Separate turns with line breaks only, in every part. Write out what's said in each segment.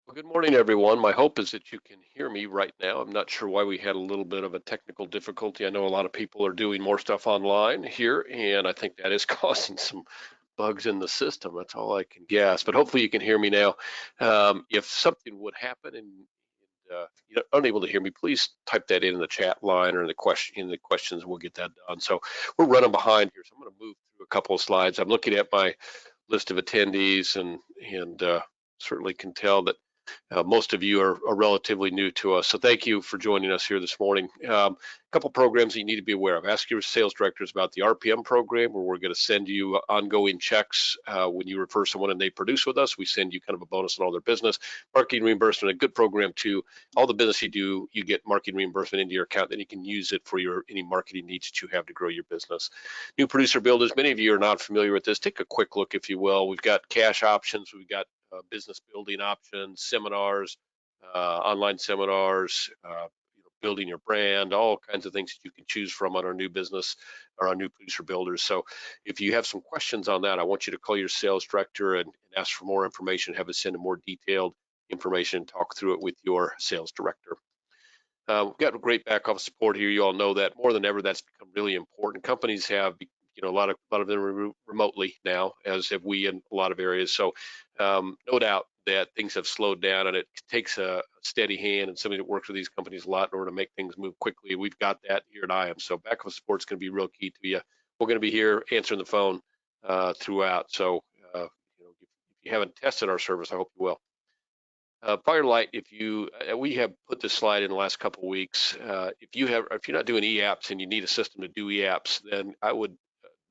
Well, good morning, everyone. My hope is that you can hear me right now. I'm not sure why we had a little bit of a technical difficulty. I know a lot of people are doing more stuff online here, and I think that is causing some bugs in the system. That's all I can guess. But hopefully you can hear me now. If something would happen and you're unable to hear me, please type that in the chat line or in the questions. We'll get that done. So we're running behind here, so I'm going to move through a couple of slides. I'm looking at my list of attendees and certainly can tell that most of you are relatively new to us, so thank you for joining us here this morning. A couple programs that you need to be aware of. Ask your sales directors about the RPM program, where we're going to send you ongoing checks when you refer someone and they produce with us. We send you kind of a bonus on all their business. Marketing reimbursement, a good program too. All the business you do, you get marketing reimbursement into your account, then you can use it for any marketing needs that you have to grow your business. New producer builders, many of you are not familiar with this. Take a quick look, if you will. We've got cash options, we've got business building options, seminars, online seminars, building your brand, all kinds of things that you can choose from on our new business or our new producer builders. So if you have some questions on that, I want you to call your sales director and ask for more information, have us send a more detailed information, talk through it with your sales director. We've got great back office support here. You all know that more than ever, that's become really important. Companies have, a lot of them remotely now, as have we in a lot of areas. So no doubt that things have slowed down, and it takes a steady hand and somebody that works with these companies a lot in order to make things move quickly. We've got that here at IAM. So back office support is going to be real key to you. We're going to be here answering the phone throughout. So if you haven't tested our service, I hope you will. Firelight, we have put this slide in the last couple of weeks. If you're not doing e-apps and you need a system to do e-apps, then I would,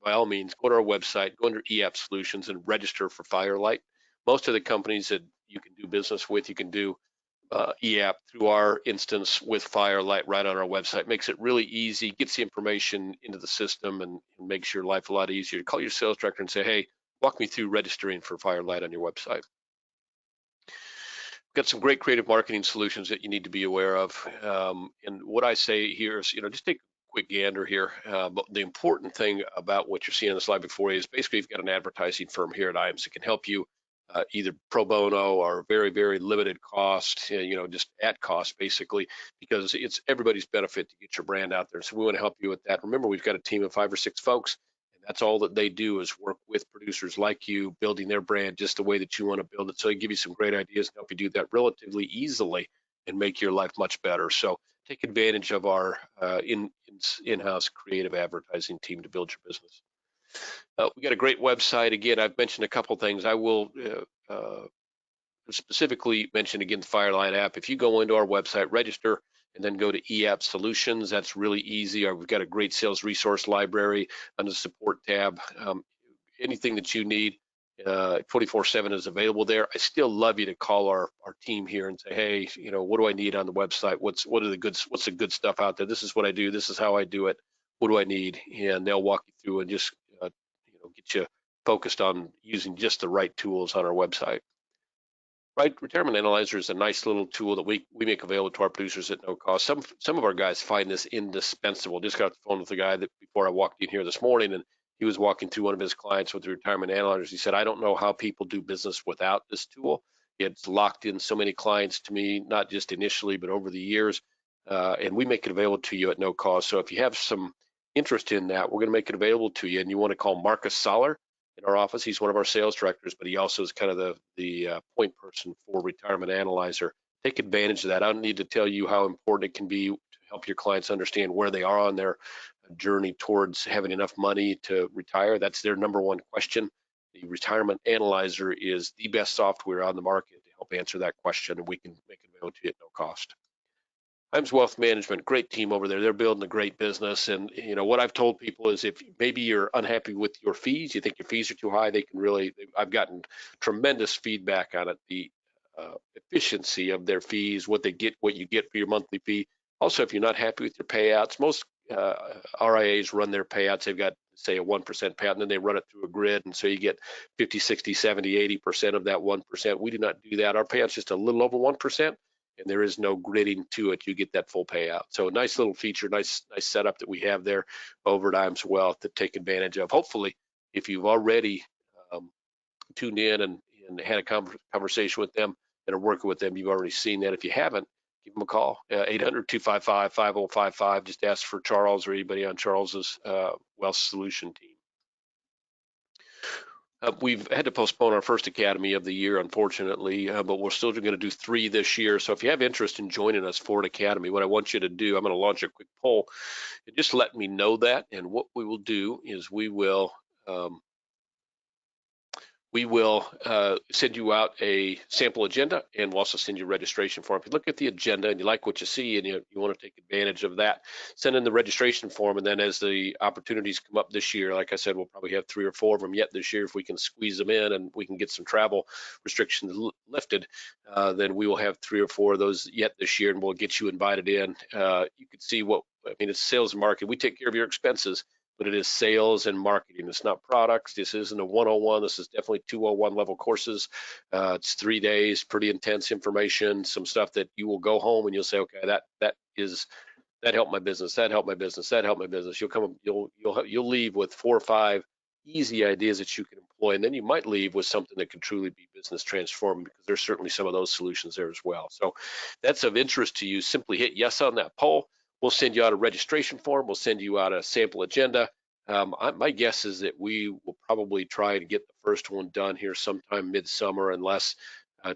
by all means, go to our website, go under e-app solutions and register for Firelight. Most of the companies that you can do business with, you can do e-app through our instance with Firelight right on our website. Makes it really easy, gets the information into the system, and makes your life a lot easier. Call your sales director and say, hey, walk me through registering for Firelight on your website. Got some great creative marketing solutions that you need to be aware of. And what I say here is, just take a quick gander here. But the important thing about what you're seeing on the slide before you is basically you've got an advertising firm here at IAMS that can help you either pro bono or very, very limited cost, just at cost basically, because it's everybody's benefit to get your brand out there. So we want to help you with that. Remember, we've got a team of 5 or 6 folks. That's all that they do is work with producers like you, building their brand just the way that you want to build it. So they give you some great ideas and help you do that relatively easily and make your life much better. So take advantage of our in-house creative advertising team to build your business. We got a great website. Again, I've mentioned a couple things. I will specifically mention again the Firelight app. If you go into our website, register, and then go to eApp Solutions. That's really easy. We've got a great sales resource library under the support tab. Anything that you need, 24/7 is available there. I still love you to call our team here and say, hey, what do I need on the website? What's the good stuff out there? This is what I do. This is how I do it. What do I need? And they'll walk you through and just get you focused on using just the right tools on our website. Right, Retirement Analyzer is a nice little tool that we make available to our producers at no cost. Some of our guys find this indispensable. Just got off the phone with a guy that before I walked in here this morning, and he was walking through one of his clients with the Retirement Analyzers. He said, I don't know how people do business without this tool. It's locked in so many clients to me, not just initially, but over the years. And we make it available to you at no cost. So if you have some interest in that, we're going to make it available to you. And you want to call Marcus Soller in our office. He's one of our sales directors, but he also is kind of the point person for Retirement Analyzer. Take advantage of that. I don't need to tell you how important it can be to help your clients understand where they are on their journey towards having enough money to retire. That's their number one question. The Retirement Analyzer is the best software on the market to help answer that question, and we can make it available to you at no cost. IAMS Wealth Management, great team over there. They're building a great business. And what I've told people is if maybe you're unhappy with your fees, you think your fees are too high, I've gotten tremendous feedback on it. The efficiency of their fees, what you get for your monthly fee. Also, if you're not happy with your payouts, most RIAs run their payouts. They've got, say, a 1% payout, and then they run it through a grid. And so you get 50, 60, 70, 80% of that 1%. We do not do that. Our payout's just a little over 1%. And there is no gridding to it. You get that full payout. So nice little feature, nice setup that we have there over at IAMS Wealth to take advantage of. Hopefully, if you've already tuned in and had a conversation with them, and are working with them, you've already seen that. If you haven't, give them a call, 800-255-5055. Just ask for Charles or anybody on Charles's Wealth Solution team. We've had to postpone our first Academy of the year, unfortunately, but we're still going to do 3 this year. So if you have interest in joining us for an Academy, what I want you to do, I'm going to launch a quick poll, and just let me know that. And what we will do is we will send you out a sample agenda, and we'll also send you a registration form. If you look at the agenda and you like what you see and you want to take advantage of that, send in the registration form. And then as the opportunities come up this year, like I said, we'll probably have 3 or 4 of them yet this year. If we can squeeze them in and we can get some travel restrictions lifted, then we will have 3 or 4 of those yet this year, and we'll get you invited in. You can see it's sales and marketing. We take care of your expenses, but it is sales and marketing. It's not products. This isn't a 101. This is definitely 201 level courses. It's 3 days, pretty intense information, some stuff that you will go home and you'll say, okay, that helped my business. That helped my business. That helped my business. You'll leave with 4 or 5 easy ideas that you can employ, and then you might leave with something that can truly be business transforming, because there's certainly some of those solutions there as well. So that's of interest to you. Simply hit yes on that poll. We'll send you out a registration form. We'll send you out a sample agenda. My guess is that we will probably try to get the first one done here sometime midsummer, unless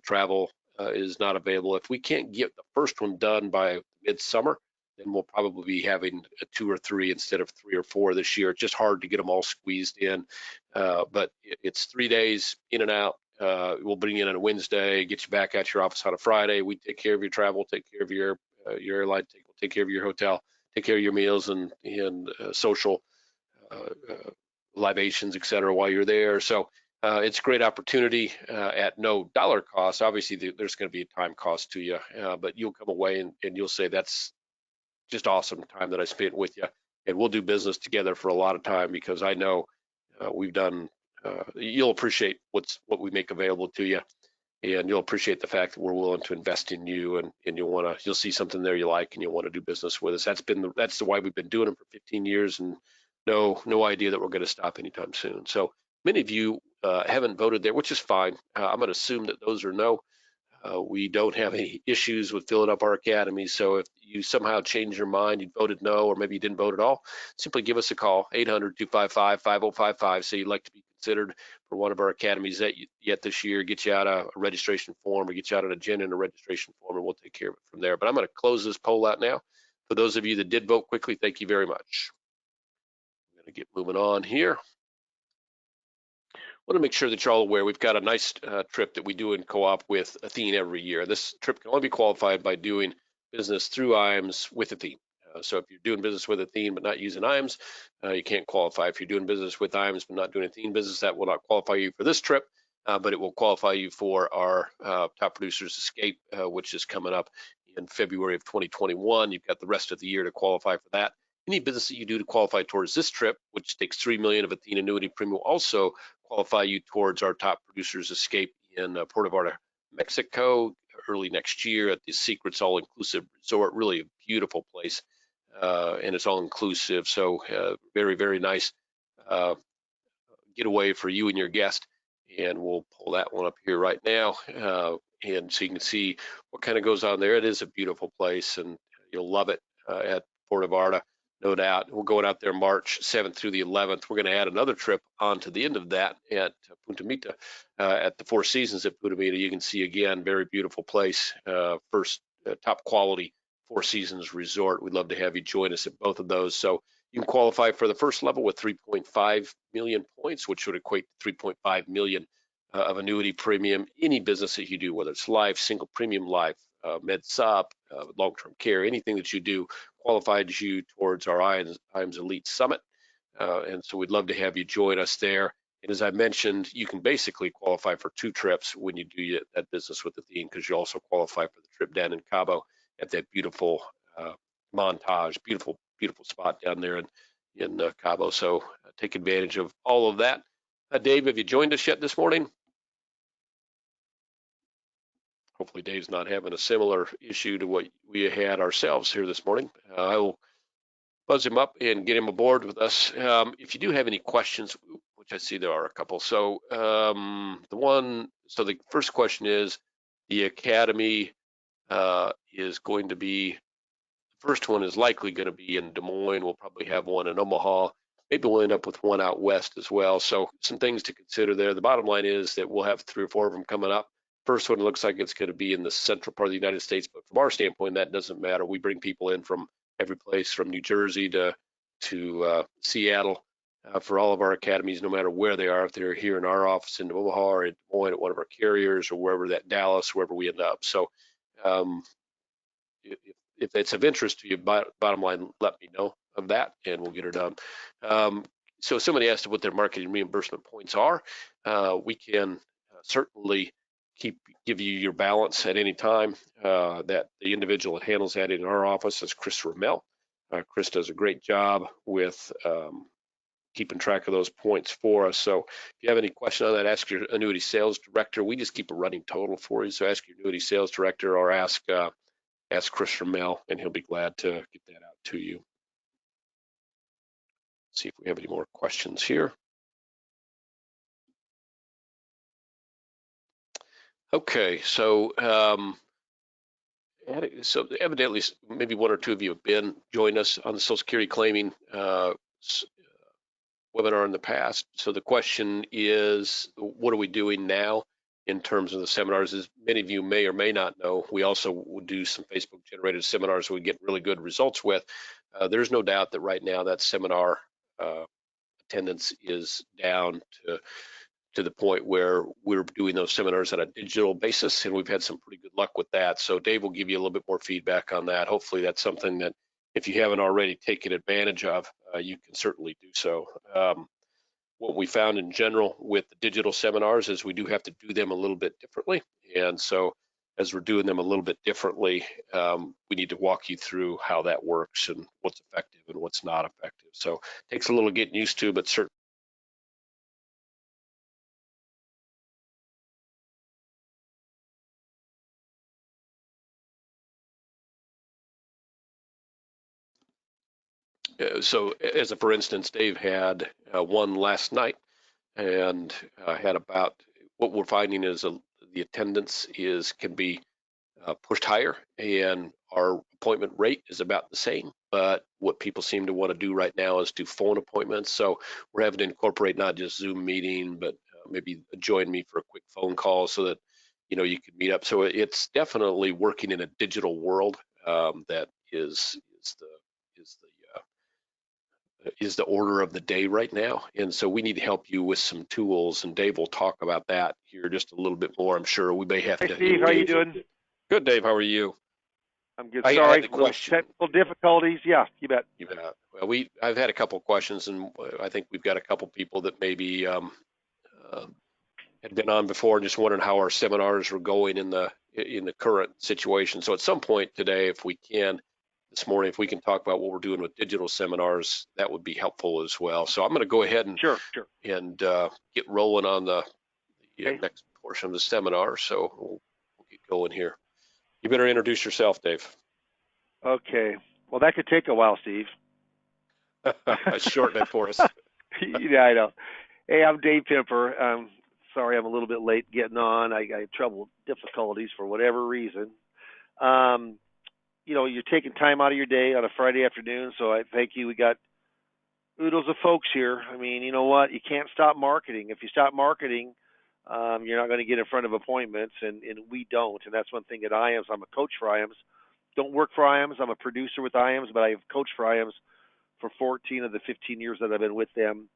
travel is not available. If we can't get the first one done by midsummer, then we'll probably be having 2 or 3 instead of 3 or 4 this year. It's just hard to get them all squeezed in. But it's 3 days in and out. We'll bring you in on a Wednesday, get you back at your office on a Friday. We take care of your travel, take care of your airline, take care of your hotel, take care of your meals and social libations, etc. while you're there. So it's a great opportunity at no dollar cost. Obviously, there's going to be a time cost to you, but you'll come away and you'll say, that's just awesome time that I spent with you. And we'll do business together for a lot of time, because I know we've done, you'll appreciate what we make available to you. And you'll appreciate the fact that we're willing to invest in you, and you'll see something there you like, and you'll want to do business with us. That's the why we've been doing it for 15 years, and no idea that we're going to stop anytime soon. So many of you haven't voted there, which is fine. I'm going to assume that those are no. We don't have any issues with filling up our academy. So if you somehow change your mind, you voted no, or maybe you didn't vote at all, simply give us a call, 800-255-5055. Say you'd like to be considered for one of our academies yet this year. Get you out a registration form, or get you out an agenda and a registration form, and we'll take care of it from there. But I'm going to close this poll out now. For those of you that did vote quickly, thank you very much. I'm going to get moving on here. I want to make sure that you're all aware we've got a nice trip that we do in co-op with Athene every year. This trip can only be qualified by doing business through IAMS with Athene. So if you're doing business with Athene but not using IAMS, you can't qualify. If you're doing business with IAMS but not doing Athene business, that will not qualify you for this trip, but it will qualify you for our Top Producers Escape, which is coming up in February of 2021. You've got the rest of the year to qualify for that. Any business that you do to qualify towards this trip, which takes $3 million of Athene annuity premium, will also qualify you towards our Top Producers Escape in Puerto Vallarta, Mexico, early next year at the Secrets All Inclusive Resort. Really a beautiful place, and it's all inclusive. So very, very nice getaway for you and your guest. And we'll pull that one up here right now, and so you can see what kind of goes on there. It is a beautiful place, and you'll love it at Puerto Vallarta. No doubt. We're going out there March 7th through the 11th. We're going to add another trip on to the end of that at Punta Mita, at the Four Seasons at Punta Mita. You can see, again, very beautiful place. First top quality Four Seasons resort. We'd love to have you join us at both of those. So you can qualify for the first level with 3.5 million points, which would equate to 3.5 million of annuity premium. Any business that you do, whether it's life, single premium life, med sup, long-term care, anything that you do qualifies you towards our IAMS Elite Summit. And so we'd love to have you join us there. And as I mentioned, you can basically qualify for 2 trips when you do that business with Athene, because you also qualify for the trip down in Cabo at that beautiful Montage, beautiful spot down there in Cabo. So take advantage of all of that. Dave, have you joined us yet this morning? Hopefully Dave's not having a similar issue to what we had ourselves here this morning. I will buzz him up and get him aboard with us. If you do have any questions, which I see there are a couple. So the first question is, The Academy is going to be, the first one is likely going to be in Des Moines. We'll probably have one in Omaha. Maybe we'll end up with one out west as well. So some things to consider there. The bottom line is that we'll have 3 or 4 of them coming up. First one looks like it's going to be in the central part of the United States, but from our standpoint, that doesn't matter. We bring people in from every place, from New Jersey to Seattle, for all of our academies, no matter where they are. If they're here in our office in Omaha or in Des Moines at one of our carriers or wherever, that Dallas, wherever we end up. So um, if, if it's of interest to you, bottom line, let me know of that and we'll get her done. So somebody asked what their marketing reimbursement points are. We can certainly give you your balance at any time. That the individual that handles that in our office is Chris Ramel. Chris does a great job with keeping track of those points for us. So if you have any question on that, ask your annuity sales director. We just keep a running total for you. So ask your annuity sales director or ask Chris Ramel, and he'll be glad to get that out to you. See if we have any more questions here. Okay, so evidently maybe 1 or 2 of you have been joined us on the Social Security claiming webinar in the past. So the question is, what are we doing now in terms of the seminars? As many of you may or may not know, we also would do some Facebook generated seminars we get really good results with. There's no doubt that right now that seminar attendance is down to the point where we're doing those seminars on a digital basis, and we've had some pretty good luck with that. So Dave will give you a little bit more feedback on that. Hopefully that's something that if you haven't already taken advantage of, you can certainly do so. What we found in general with the digital seminars is we do have to do them a little bit differently. And so as we're doing them a little bit differently, we need to walk you through how that works and what's effective and what's not effective. So it takes a little getting used to, but certainly so as a for instance, Dave had one last night and had about, what we're finding is the attendance can be pushed higher, and our appointment rate is about the same. But what people seem to want to do right now is do phone appointments. So we're having to incorporate not just Zoom meeting, but maybe join me for a quick phone call so that you can meet up. So it's definitely working in a digital world that is the order of the day right now. And so we need to help you with some tools, and Dave will talk about that here just a little bit more. I'm sure we may have
Hey,
to.
Steve, how you doing?
Good, Dave. How are you?
I'm good.
I
Sorry,
had the
little
question.
technical difficulties. Yeah, you bet.
You bet. Well, I've had a couple of questions, and I think we've got a couple people that maybe had been on before and just wondering how our seminars were going in the current situation. So at some point today, if we can, this morning, if we can talk about what we're doing with digital seminars, that would be helpful as well. So I'm going to go ahead and
Sure.
get rolling on the
Okay.
next portion of the seminar. So we'll get going here. You better introduce yourself, Dave.
Okay. Well, that could take a while, Steve.
Shorten it for us.
Yeah, I know. Hey, I'm Dave Pimper. Sorry, I'm a little bit late getting on. I had difficulties for whatever reason. You're taking time out of your day on a Friday afternoon, so I thank you. We got oodles of folks here. I mean, you know what? You can't stop marketing. If you stop marketing, you're not going to get in front of appointments, and we don't. And that's one thing at IAMS. I'm a coach for IAMS. Don't work for IAMS. I'm a producer with IAMS, but I've coached for IAMS for 14 of the 15 years that I've been with them.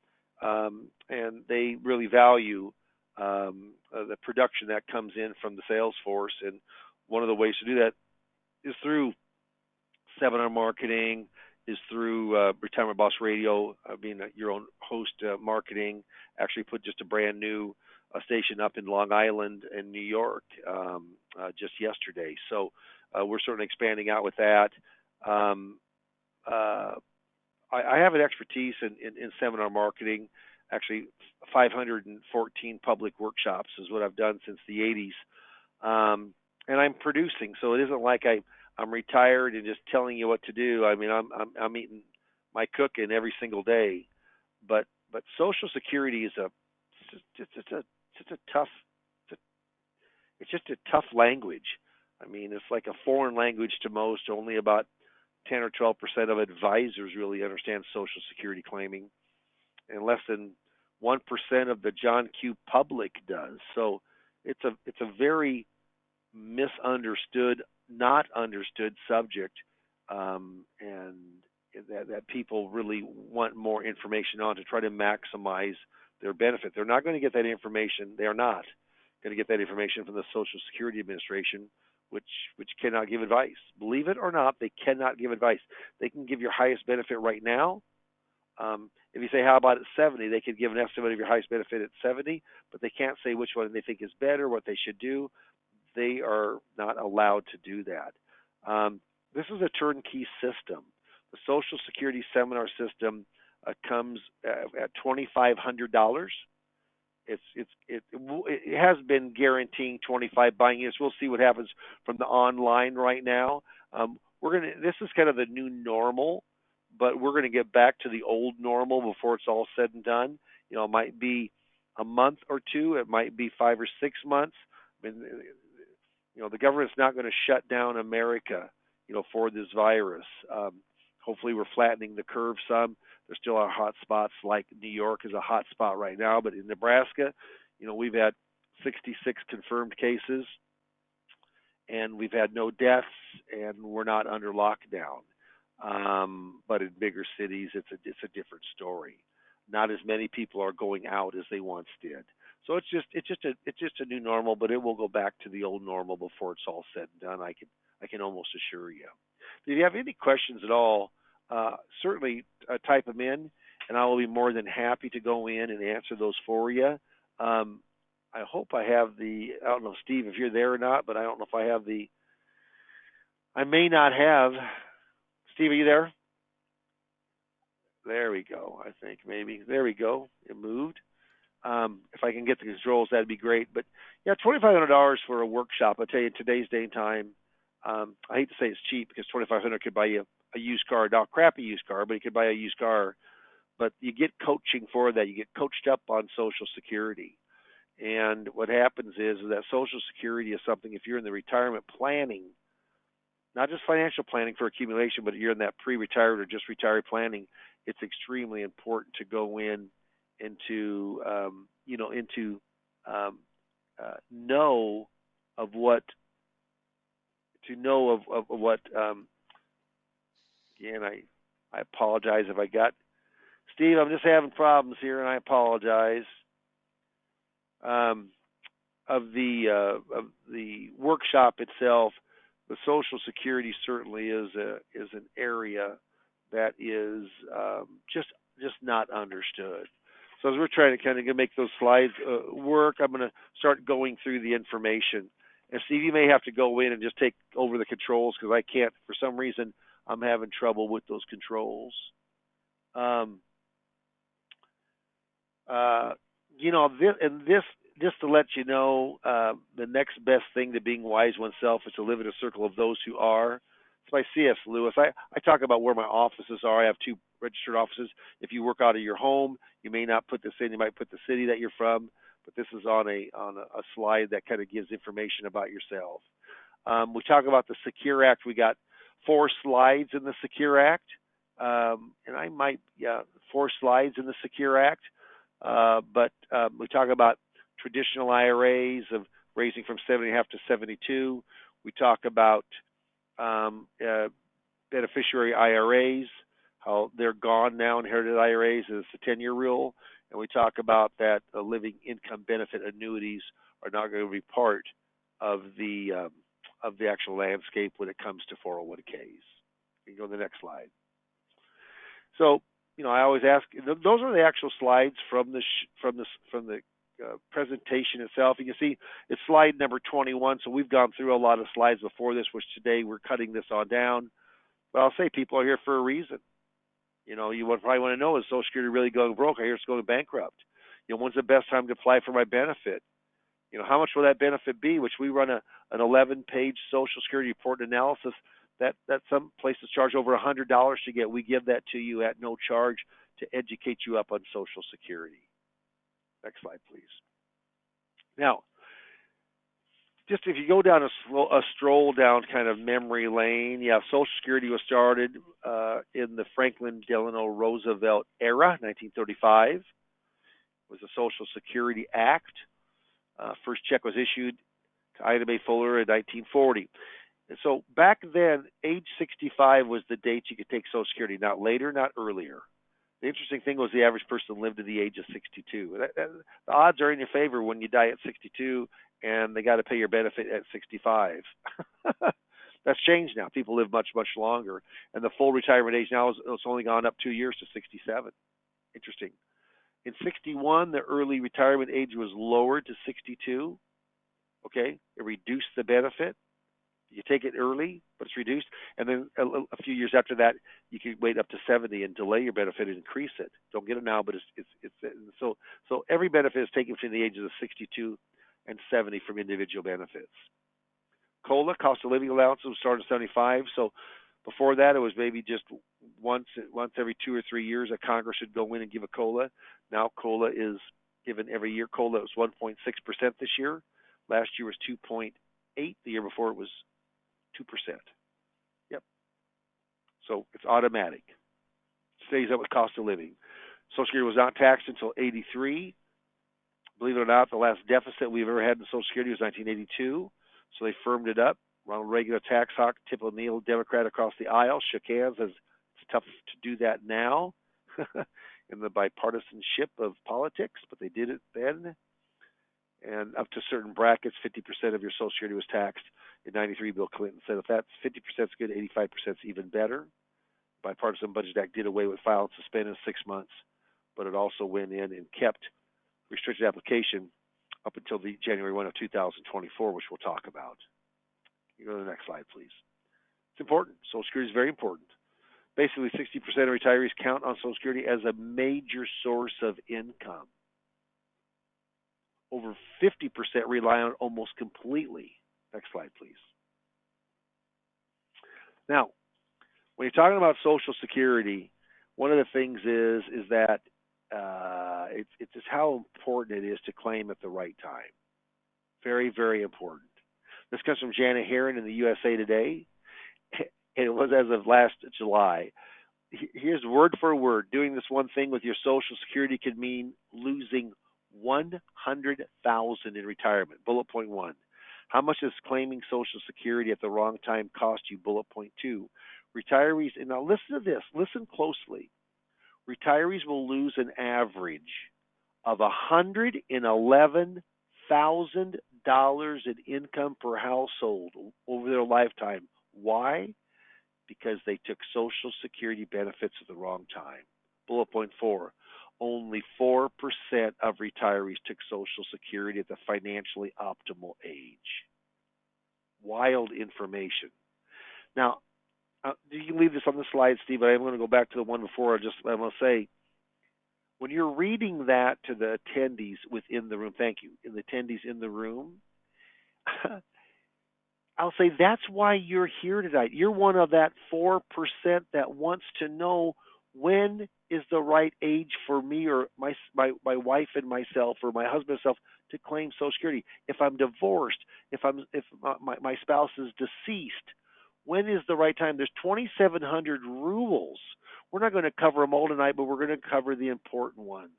And they really value the production that comes in from the sales force. And one of the ways to do that is through seminar marketing, is through Retirement Boss Radio, being your own host marketing. Actually put just a brand new station up in Long Island in New York just yesterday. So we're certainly expanding out with that. I have an expertise in seminar marketing. Actually, 514 public workshops is what I've done since the 80s. And I'm producing, so it isn't like I'm retired and just telling you what to do. I mean, I'm eating my cooking every single day. But Social Security is a tough. it's just a tough language. I mean, it's like a foreign language to most. Only about 10 or 12% of advisors really understand Social Security claiming, and less than 1% of the John Q public does. So it's a very misunderstood, not understood subject, and that people really want more information on to try to maximize their benefit. They're not going to get that information. They are not going to get that information from the Social Security Administration, which cannot give advice. Believe it or not, they cannot give advice. They can give your highest benefit right now. If you say, how about at 70, they could give an estimate of your highest benefit at 70, but they can't say which one they think is better, what they should do. They are not allowed to do that. This is a turnkey system. The Social Security seminar system comes at $2,500. It has been guaranteeing 25 buying units. We'll see what happens from the online right now. This is kind of the new normal, but we're going to get back to the old normal before it's all said and done. It might be a month or two. It might be 5 or 6 months. I mean, the government's not going to shut down America, for this virus. Hopefully, we're flattening the curve some. There's still our hot spots, like New York is a hot spot right now, but in Nebraska, we've had 66 confirmed cases, and we've had no deaths, and we're not under lockdown. But in bigger cities, it's a different story. Not as many people are going out as they once did. So it's just a new normal, but it will go back to the old normal before it's all said and done. I can almost assure you. If you have any questions at all, certainly type them in, and I will be more than happy to go in and answer those for you. I hope I have I don't know, Steve, if you're there or not, but I don't know if I have I may not have. Steve, are you there? There we go, I think, maybe. There we go. It moved. If I can get the controls, that'd be great. But, yeah, $2,500 for a workshop. I tell you, in today's day and time, I hate to say it's cheap because $2,500 could buy you a used car, not a crappy used car, but you could buy a used car. But you get coaching for that. You get coached up on Social Security. And what happens is that Social Security is something, if you're in the retirement planning, not just financial planning for accumulation, but you're in that pre-retired or just retired planning, it's extremely important to go into know of what again, I apologize if I got Steve, I'm just having problems here, and I apologize. Of the workshop itself, the Social Security certainly is an area that is just not understood. So as we're trying to kind of make those slides work, I'm going to start going through the information. And Steve, you may have to go in and just take over the controls because I can't, for some reason, I'm having trouble with those controls. Just to let you know, the next best thing to being wise oneself is to live in a circle of those who are. It's by C.S. Lewis. I talk about where my offices are. I have 2 registered offices. If you work out of your home, you may not put this in. You might put the city that you're from. But this is on a slide that kind of gives information about yourself. We talk about the Secure Act. We got 4 slides in the Secure Act, and I might 4 slides in the Secure Act. But we talk about traditional IRAs of raising from 70.5 to 72. We talk about beneficiary IRAs, how they're gone now. Inherited IRAs is the 10-year rule. And we talk about that living income benefit annuities are not going to be part of the actual landscape when it comes to 401ks. You can go to the next slide. So, I always ask. Those are the actual slides from the presentation itself. You can see it's slide number 21. So we've gone through a lot of slides before this, which today we're cutting this on down. But I'll say people are here for a reason. You probably want to know, is Social Security really going broke? I hear it's going bankrupt. When's the best time to apply for my benefit? How much will that benefit be? Which we run an 11-page Social Security report analysis that some places charge over $100 to get. We give that to you at no charge to educate you up on Social Security. Next slide, please. Now, Just if you go down a stroll down kind of memory lane, yeah, Social Security was started in the Franklin Delano Roosevelt era, 1935. It was the Social Security Act. First check was issued to Ida Mae Fuller in 1940. And so back then, age 65 was the date you could take Social Security, not later, not earlier. The interesting thing was the average person lived to the age of 62. The odds are in your favor when you die at 62 and they got to pay your benefit at 65. That's changed now. People live much, much longer. And the full retirement age now it's only gone up 2 years to 67. Interesting. In 61, the early retirement age was lowered to 62. Okay, it reduced the benefit. You take it early, but it's reduced, and then a few years after that, you can wait up to 70 and delay your benefit and increase it. Don't get it now, but it's so every benefit is taken between the ages of 62 and 70 from individual benefits. COLA, cost of living allowance, was started in 75. So before that, it was maybe just once every 2 or 3 years a Congress should go in and give a COLA. Now COLA is given every year. COLA was 1.6% this year. Last year was 2.8. The year before it was 2%. Yep. So it's automatic. Stays up with cost of living. Social Security was not taxed until 83. Believe it or not, the last deficit we've ever had in Social Security was 1982. So they firmed it up. Ronald Reagan, a tax hawk, Tip O'Neill, Democrat across the aisle, shook hands. As it's tough to do that now in the bipartisanship of politics, but they did it then. And up to certain brackets, 50% of your Social Security was taxed. In 93, Bill Clinton said if that's 50% is good, 85% is even better. Bipartisan Budget Act did away with file and suspend in 6 months, but it also went in and kept restricted application up until the January 1 of 2024, which we'll talk about. You go to the next slide, please. It's important. Social Security is very important. Basically, 60% of retirees count on Social Security as a major source of income. Over 50% rely on it almost completely. Next slide, please. Now, when you're talking about Social Security, one of the things is that it's just how important it is to claim at the right time. Very, very important. This comes from Janet Herron in the USA Today, and it was as of last July. Here's word for word. Doing this one thing with your Social Security could mean losing $100,000 in retirement. Bullet point 1. How much does claiming Social Security at the wrong time cost you? Bullet point 2. Retirees, and now listen to this, listen closely. Retirees will lose an average of $111,000 in income per household over their lifetime. Why? Because they took Social Security benefits at the wrong time. Bullet point 4. Only 4% of retirees took Social Security at the financially optimal age. Wild information. Now, you can leave this on the slide, Steve, but I'm going to go back to the one before. I'm going to say, when you're reading that to the attendees within the room, thank you, in the attendees in the room, I'll say that's why you're here tonight. You're one of that 4% that wants to know when is the right age for me or my wife and myself or my husband and myself to claim Social Security. If I'm divorced, if my spouse is deceased, when is the right time? There's 2,700 rules. We're not going to cover them all tonight, but we're going to cover the important ones.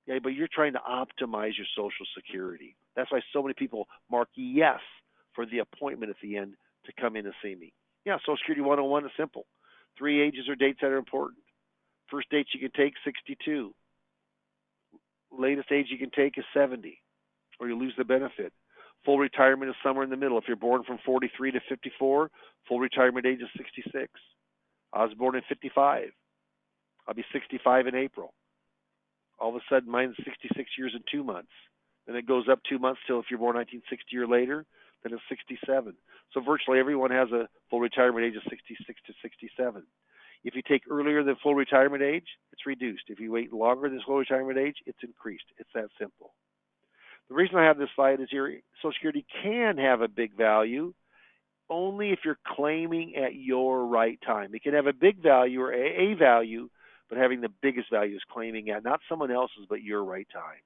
Okay, but you're trying to optimize your Social Security. That's why so many people mark yes for the appointment at the end to come in and see me. Yeah, Social Security 101 is simple. 3 ages or dates that are important. First date you can take, 62. Latest age you can take is 70, or you lose the benefit. Full retirement is somewhere in the middle. If you're born from 43 to 54, full retirement age is 66. I was born in 55. I'll be 65 in April. All of a sudden, mine's 66 years and 2 months. Then it goes up 2 months till if you're born 1960 or later, then it's 67. So virtually everyone has a full retirement age of 66 to 67. If you take earlier than full retirement age, it's reduced. If you wait longer than full retirement age, it's increased. It's that simple. The reason I have this slide is your Social Security can have a big value only if you're claiming at your right time. It can have a big value or a value, but having the biggest value is claiming at not someone else's, but your right time.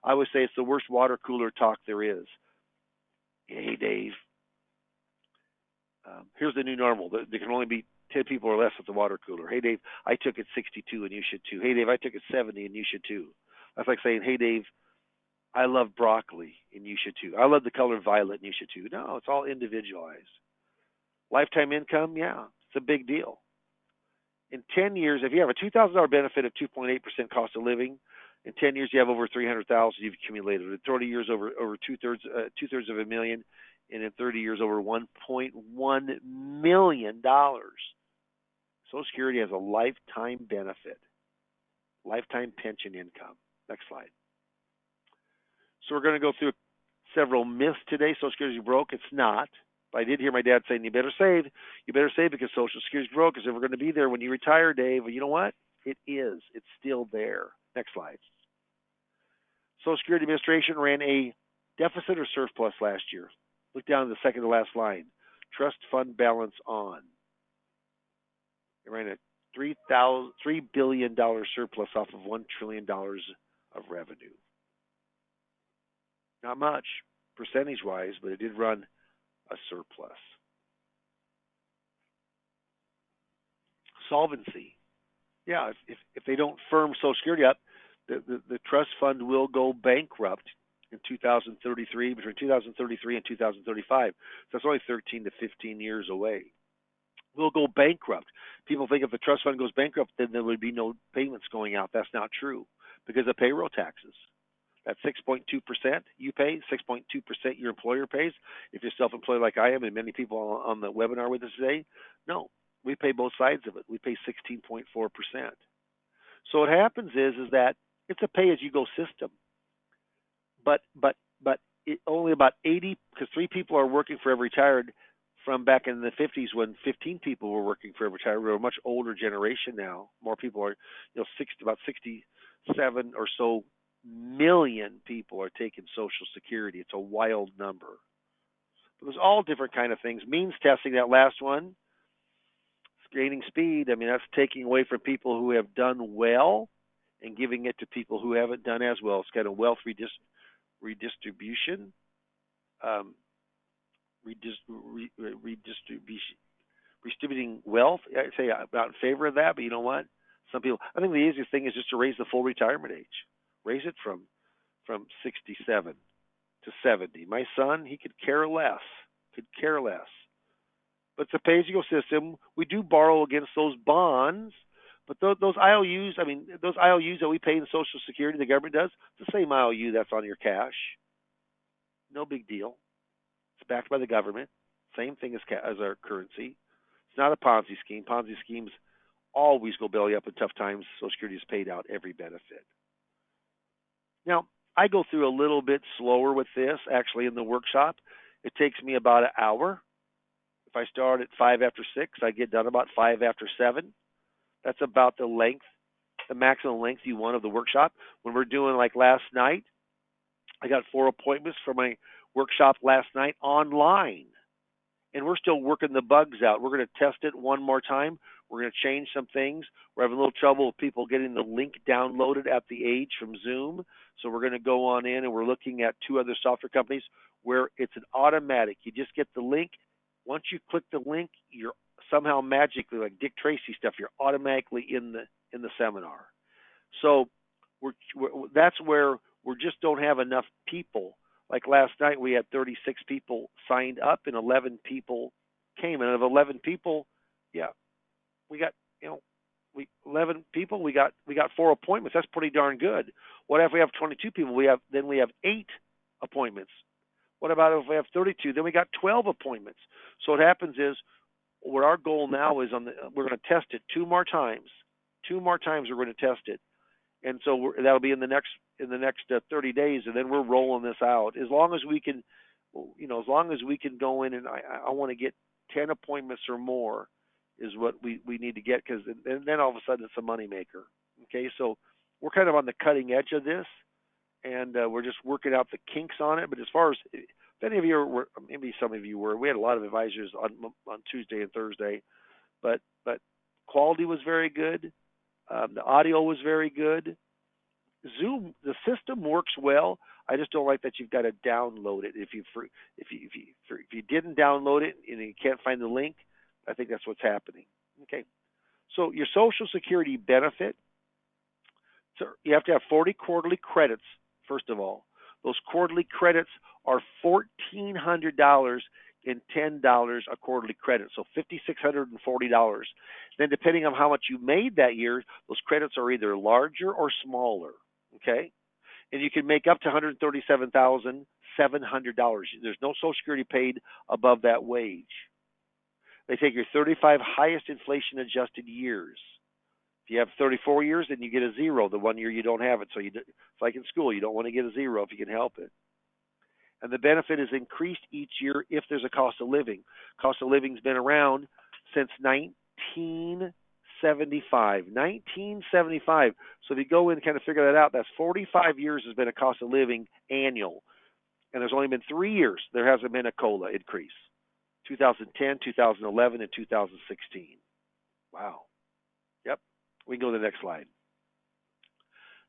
I would say it's the worst water cooler talk there is. Hey, Dave. Here's the new normal. There can only be 10 people or less at the water cooler. Hey, Dave, I took it 62 and you should too. Hey, Dave, I took it 70 and you should too. That's like saying, hey, Dave, I love broccoli and you should too. I love the color violet and you should too. No, it's all individualized. Lifetime income, yeah, it's a big deal. In 10 years, if you have a $2,000 benefit of 2.8% cost of living, in 10 years you have over 300,000 you've accumulated. In 30 years, over two-thirds of a million, and in 30 years, over $1.1 million. Social Security has a lifetime benefit, lifetime pension income. Next slide. So we're going to go through several myths today. Social Security is broke. It's not. But I did hear my dad saying, you better save. You better save because Social Security is broke because we're going to be there when you retire, Dave. Well, you know what? It is. It's still there. Next slide. Social Security Administration ran a deficit or surplus last year. Look down at the second to last line. Trust fund balance on. It ran a $3 billion surplus off of $1 trillion of revenue. Not much percentage-wise, but it did run a surplus. Solvency. Yeah, if they don't firm Social Security up, the trust fund will go bankrupt in 2033, between 2033 and 2035. So that's only 13 to 15 years away. We'll go bankrupt. People think if the trust fund goes bankrupt, then there would be no payments going out. That's not true because of payroll taxes. That's 6.2% you pay, 6.2% your employer pays. If you're self-employed like I am, and many people on the webinar with us today, no, we pay both sides of it. We pay 16.4%. So what happens is that it's a pay-as-you-go system. But only about 80, because 3 people are working for every retired from back in the 50s when 15 people were working for every retired. We're a much older generation now. More people are, about 67 or so million people are taking Social Security. It's a wild number. But there's all different kind of things. Means testing, that last one, gaining speed. I mean, that's taking away from people who have done well and giving it to people who haven't done as well. It's kind of wealth redistribution. Redistributing wealth. I say I'm not in favor of that, but you know what? Some people, I think the easiest thing is just to raise the full retirement age. Raise it from 67 to 70. My son, he could care less. But it's a pay-as-you-go system. We do borrow against those bonds, but those IOUs, those IOUs that we pay in Social Security, the government does, it's the same IOU that's on your cash. No big deal. It's backed by the government. Same thing as our currency. It's not a Ponzi scheme. Ponzi schemes always go belly up in tough times. Social Security is paid out every benefit. Now, I go through a little bit slower with this, actually, in the workshop. It takes me about an hour. If I start at 5 after 6, I get done about 5 after 7. That's about the length, the maximum length you want of the workshop. When we're doing like last night, I got 4 appointments for my workshop last night online. And we're still working the bugs out. We're going to test it one more time. We're going to change some things. We're having a little trouble with people getting the link downloaded at the age from Zoom. So we're going to go on in and we're looking at 2 other software companies where it's an automatic. You just get the link. Once you click the link, you're somehow magically, like Dick Tracy stuff, you're automatically in the seminar. So that's where we just don't have enough people. Like last night, we had 36 people signed up and 11 people came. And of 11 people, we got 11 people. We got 4 appointments. That's pretty darn good. What if we have 22 people? We have 8 appointments. What about if we have 32? Then we got 12 appointments. So what happens is, what our goal now is we're going to test it 2 more times. 2 more times we're going to test it, and so that'll be in the next 30 days, and then we're rolling this out. As long as we can, as long as we can go in, and I want to get 10 appointments or more is what we need to get, because then all of a sudden it's a moneymaker. Okay, so we're kind of on the cutting edge of this, and we're just working out the kinks on it. But as far as if any of you were, maybe some of you were, we had a lot of advisors on Tuesday and Thursday, but quality was very good. The audio was very good. Zoom, the system works well. I just don't like that you've got to download it. If you didn't download it and you can't find the link, I think that's what's happening. Okay. So your Social Security benefit, so you have to have 40 quarterly credits, first of all. Those quarterly credits are $1,400 and $10 a quarterly credit, so $5,640. Then depending on how much you made that year, those credits are either larger or smaller, okay? And you can make up to $137,700. There's no Social Security paid above that wage. They take your 35 highest inflation adjusted years. If you have 34 years, then you get a zero the 1 year you don't have it. So it's like in school, you don't want to get a zero if you can help it. And the benefit is increased each year if there's a cost of living. Cost of living's been around since 1975. 1975. So if you go in and kind of figure that out, that's 45 years has been a cost of living annual. And there's only been 3 years there hasn't been a COLA increase. 2010, 2011, and 2016. Wow. Yep. We can go to the next slide.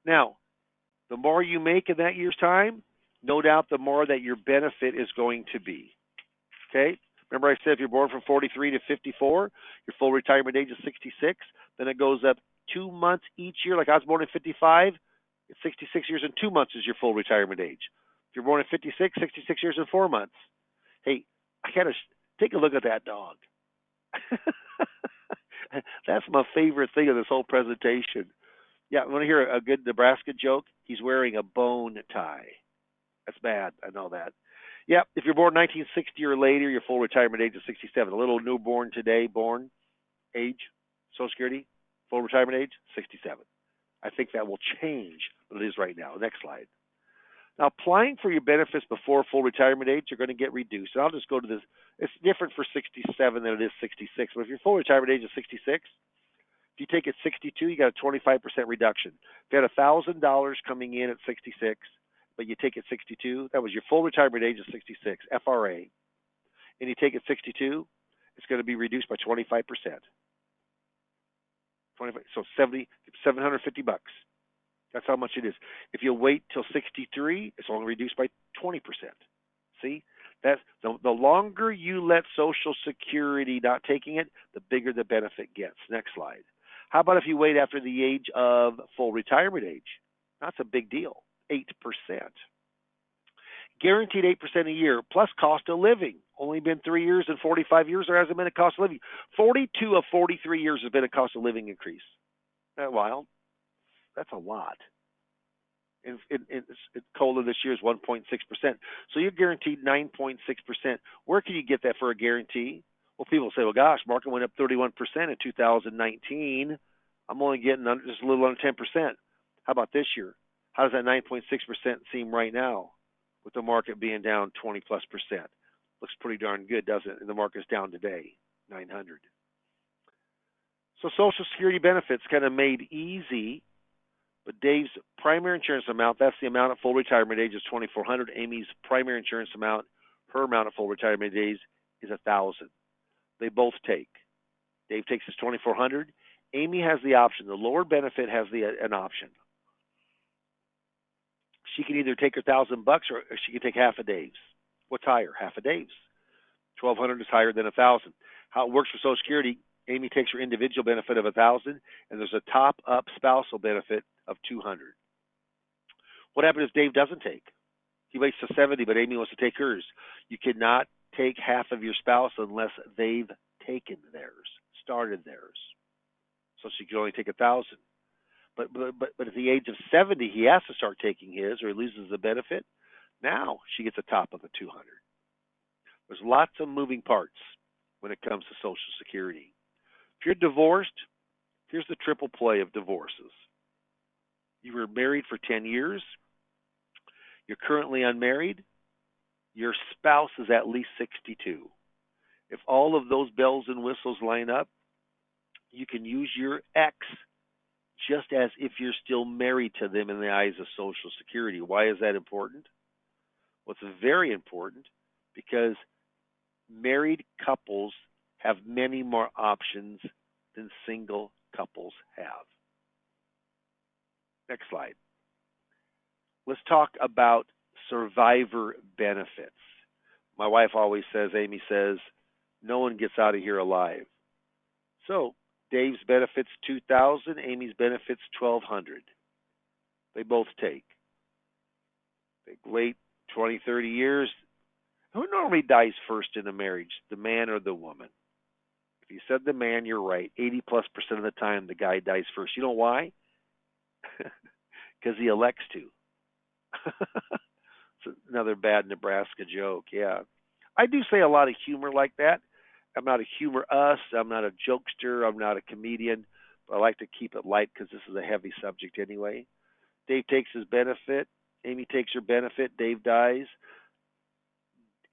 Now, the more you make in that year's time, no doubt the more that your benefit is going to be. Okay? Remember I said if you're born from 43 to 54, your full retirement age is 66. Then it goes up 2 months each year. Like I was born in 55, it's 66 years and 2 months is your full retirement age. If you're born in 56, 66 years and 4 months. Hey, I got to take a look at that dog. That's my favorite thing of this whole presentation. Yeah, I want to hear a good Nebraska joke. He's wearing a bone tie. That's bad. I know that. Yeah, if you're born 1960 or later, your full retirement age is 67. A little newborn today, born age, Social Security, full retirement age, 67. I think that will change what it is right now. Next slide. Now, applying for your benefits before full retirement age, you're going to get reduced. And I'll just go to this. It's different for 67 than it is 66. But if your full retirement age is 66, if you take it 62, you got a 25% reduction. If you had $1,000 coming in at 66, but you take it 62, that was your full retirement age of 66, FRA. And you take it 62, it's going to be reduced by 25%. 25, so 750 bucks. That's how much it is. If you wait till 63, it's only reduced by 20%. See? That's the longer you let Social Security not taking it, the bigger the benefit gets. Next slide. How about if you wait after the age of full retirement age? That's a big deal. 8%. Guaranteed 8% a year, plus cost of living. Only been 3 years and 45 years there hasn't been a cost of living. 42 of 43 years has been a cost of living increase. Isn't that wild? That's a lot. And COLA this year is 1.6%. So you're guaranteed 9.6%. Where can you get that for a guarantee? Well, people say, well, gosh, market went up 31% in 2019. I'm only getting just a little under 10%. How about this year? How does that 9.6% seem right now with the market being down 20+%? Looks pretty darn good, doesn't it? And the market's down today, 900. So Social Security benefits kind of made easy. But Dave's primary insurance amount, that's the amount at full retirement age, is $2,400. Amy's primary insurance amount, her amount at full retirement age is $1,000. They both take. Dave takes his $2,400. Amy has the option. The lower benefit has an option. She can either take her $1,000 or she can take half a Dave's. What's higher? Half a Dave's. $1,200 is higher than $1,000. How it works for Social Security, Amy takes her individual benefit of $1,000, and there's a top-up spousal benefit of $200. What happens if Dave doesn't take? He waits to 70, but Amy wants to take hers. You cannot take half of your spouse unless they've taken theirs, started theirs. So she can only take $1,000. But at the age of 70, he has to start taking his, or he loses the benefit. Now she gets a top of $200. There's lots of moving parts when it comes to Social Security. If you're divorced, here's the triple play of divorces. You were married for 10 years. You're currently unmarried. Your spouse is at least 62. If all of those bells and whistles line up, you can use your ex just as if you're still married to them in the eyes of Social Security. Why is that important? Well, it's very important because married couples have many more options than single couples have. Next slide. Let's talk about survivor benefits. My wife always says, Amy says, no one gets out of here alive. So Dave's benefits $2,000, Amy's benefits $1,200. They both take. They wait 20, 30 years. Who normally dies first in a marriage, the man or the woman? If you said the man, you're right. 80+% of the time, the guy dies first. You know why? Because he elects to. It's another bad Nebraska joke. Yeah, I do say a lot of humor like that. I'm not a humor-us. I'm not a jokester. I'm not a comedian. But I like to keep it light because this is a heavy subject anyway. Dave takes his benefit. Amy takes her benefit. Dave dies.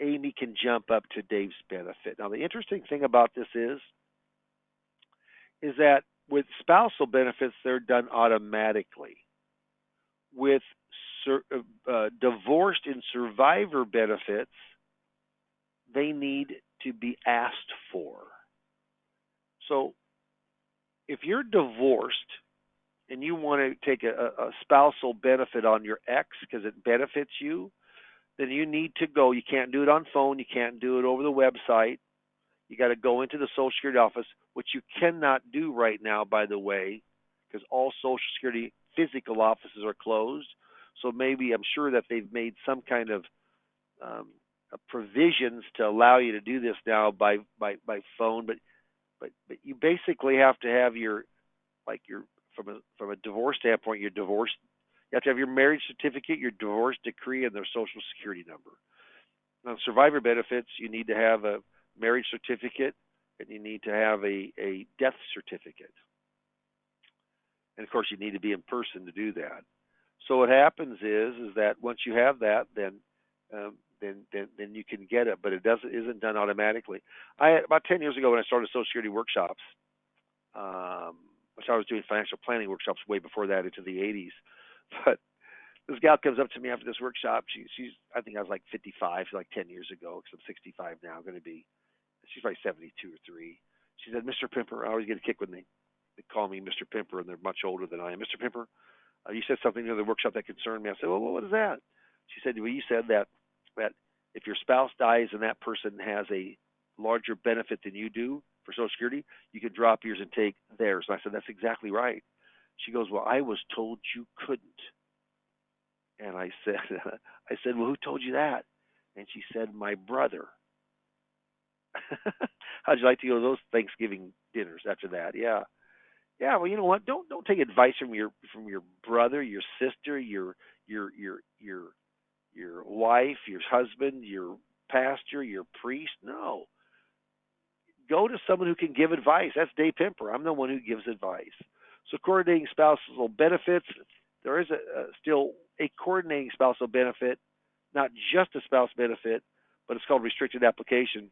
Amy can jump up to Dave's benefit. Now, the interesting thing about this is that with spousal benefits, they're done automatically. With divorced and survivor benefits, they need to be asked for. So if you're divorced and you want to take a spousal benefit on your ex because it benefits you, then you need to go. You can't do it on phone. You can't do it over the website. You got to go into the Social Security office, which you cannot do right now, by the way, because all Social Security physical offices are closed. So maybe I'm sure that they've made some kind of provisions to allow you to do this now by phone, but you basically have to have your from a divorce standpoint, your divorce. You have to have your marriage certificate, your divorce decree, and their Social Security number. On survivor benefits, you need to have a marriage certificate and you need to have a death certificate. And of course, you need to be in person to do that. So what happens is that once you have that, then you can get it, but it isn't done automatically. About 10 years ago when I started Social Security workshops, which I was doing financial planning workshops way before that into the 80s. But this gal comes up to me after this workshop. She's I think I was like 55, like 10 years ago, because I'm 65 now. Going to be, she's probably 72 or 3. She said, Mr. Pimper, I always get a kick when they call me Mr. Pimper, and they're much older than I am. Mr. Pimper, you said something in the workshop that concerned me. I said, well, what is that? She said, well, you said that if your spouse dies and that person has a larger benefit than you do for Social Security, you could drop yours and take theirs. And I said, that's exactly right. She goes, well, I was told you couldn't. And I said, well, who told you that? And she said, my brother. How'd you like to go to those Thanksgiving dinners after that? Yeah. Yeah, well, you know what? Don't take advice from your brother, your sister, your wife, your husband, your pastor, your priest. No. Go to someone who can give advice. That's Dave Pimper. I'm the one who gives advice. So coordinating spousal benefits, there is still a coordinating spousal benefit, not just a spouse benefit, but it's called restricted application.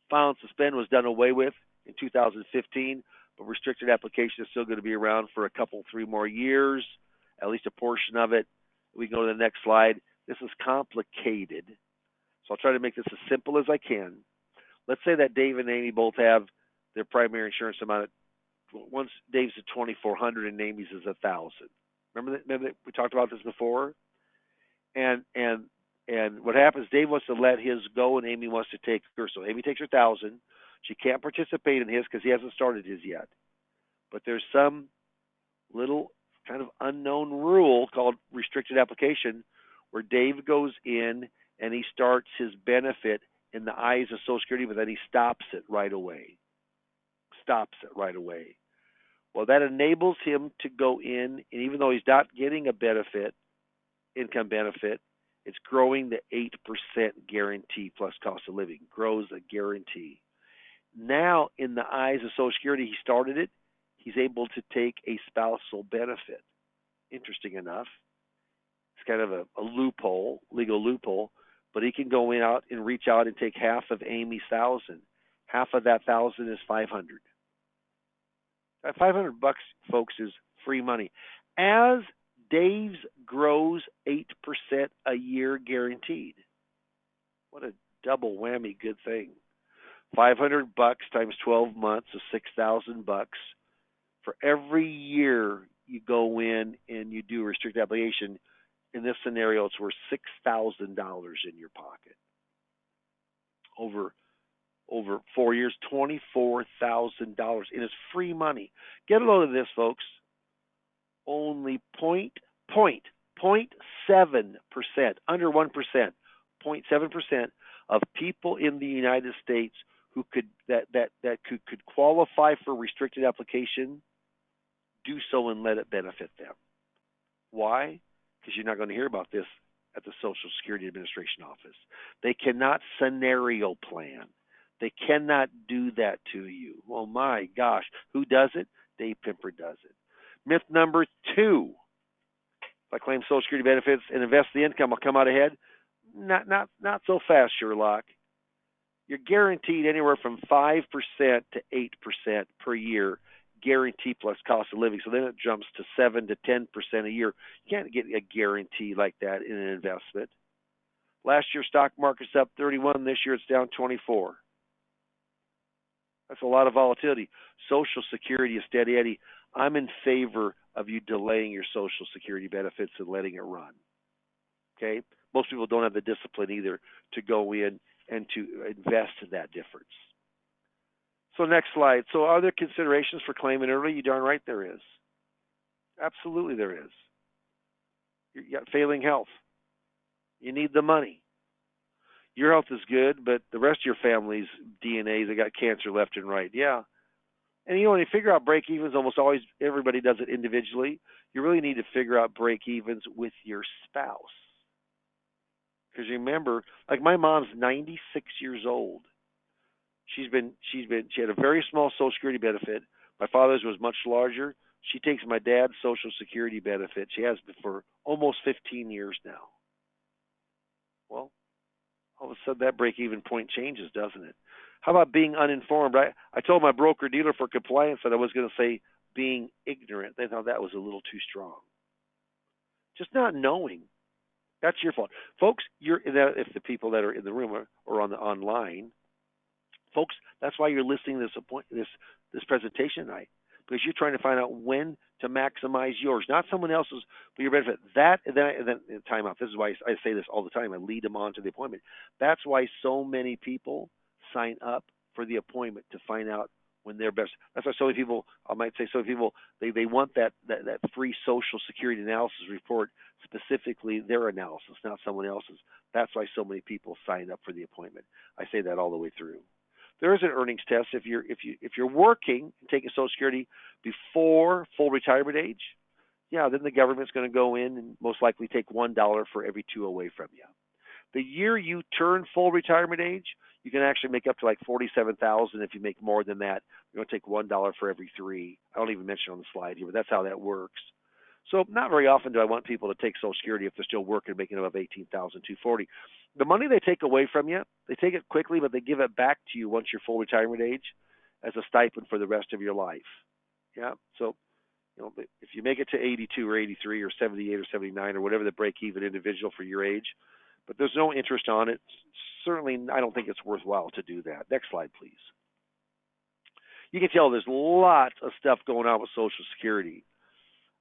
File and suspend was done away with in 2015, but restricted application is still going to be around for a couple, 3 more years, at least a portion of it. We can go to the next slide. This is complicated, so I'll try to make this as simple as I can. Let's say that Dave and Amy both have their primary insurance amount at once Dave's at $2,400 and Amy's is $1,000. Remember that we talked about this before? And what happens? Dave wants to let his go, and Amy wants to take hers. So Amy takes her $1,000. She can't participate in his because he hasn't started his yet. But there's some little kind of unknown rule called restricted application where Dave goes in and he starts his benefit in the eyes of Social Security, but then he stops it right away. Well, that enables him to go in, and even though he's not getting a benefit, income benefit, it's growing the 8% guarantee plus cost of living, grows a guarantee. Now, in the eyes of Social Security, he started it. He's able to take a spousal benefit. Interesting enough. It's kind of a loophole, legal loophole, but he can go out and reach out and take half of Amy's $1,000. Half of that $1,000 is $500. That $500, folks, is free money. As Dave's grows 8% a year guaranteed. What a double whammy good thing. $500 times 12 months is $6,000. For every year you go in and you do a restricted application, In this scenario, it's worth $6,000 in your pocket. Over 4 years, $24,000, and it's free money. Get a load of this, folks. Only 0.7%, under 1%, 0.7% of people in the United States who could qualify for restricted application do so and let it benefit them. Why? Because you're not going to hear about this at the Social Security Administration office. They cannot scenario plan. They cannot do that to you. Oh my gosh. Who does it? Dave Pimper does it. Myth number 2. If I claim Social Security benefits and invest the income, I'll come out ahead. Not so fast, Sherlock. You're guaranteed anywhere from 5% to 8% per year, guarantee plus cost of living. So then it jumps to 7 to 10% a year. You can't get a guarantee like that in an investment. Last year, stock market's up 31. This year, it's down 24. That's a lot of volatility. Social Security is steady Eddie. I'm in favor of you delaying your Social Security benefits and letting it run. Okay? Most people don't have the discipline either to go in and to invest in that difference. So next slide. So are there considerations for claiming early? You darn right there is. Absolutely there is. You got failing health. You need the money. Your health is good, but the rest of your family's DNA, they got cancer left and right. Yeah. And when you figure out break-evens, almost always everybody does it individually. You really need to figure out break-evens with your spouse. Because remember, like my mom's 96 years old. She had a very small Social Security benefit. My father's was much larger. She takes my dad's Social Security benefit. She has been for almost 15 years now. Well, all of a sudden that break-even point changes, doesn't it? How about being uninformed? I told my broker-dealer for compliance that I was going to say being ignorant. They thought that was a little too strong. Just not knowing. That's your fault. Folks, if the people that are in the room or on the online, folks, that's why you're listening to this presentation tonight, because you're trying to find out when to maximize yours, not someone else's, but your benefit. And then time out. This is why I say this all the time. I lead them on to the appointment. That's why so many people sign up for the appointment to find out when they're best. That's why so many people, they want that free Social Security analysis report, specifically their analysis, not someone else's. That's why so many people sign up for the appointment. I say that all the way through. There is an earnings test if you're working and taking Social Security before full retirement age. Yeah, then the government's going to go in and most likely take $1 for every 2 away from you. The year you turn full retirement age, you can actually make up to like $47,000. If you make more than that, you're going to take $1 for every 3. I don't even mention on the slide here, but that's how that works. So not very often do I want people to take Social Security if they're still working, making above $18,240. The money they take away from you, they take it quickly, but they give it back to you once you're full retirement age as a stipend for the rest of your life. Yeah. So, if you make it to 82 or 83 or 78 or 79 or whatever the break-even individual for your age, but there's no interest on it, certainly I don't think it's worthwhile to do that. Next slide, please. You can tell there's lots of stuff going on with Social Security.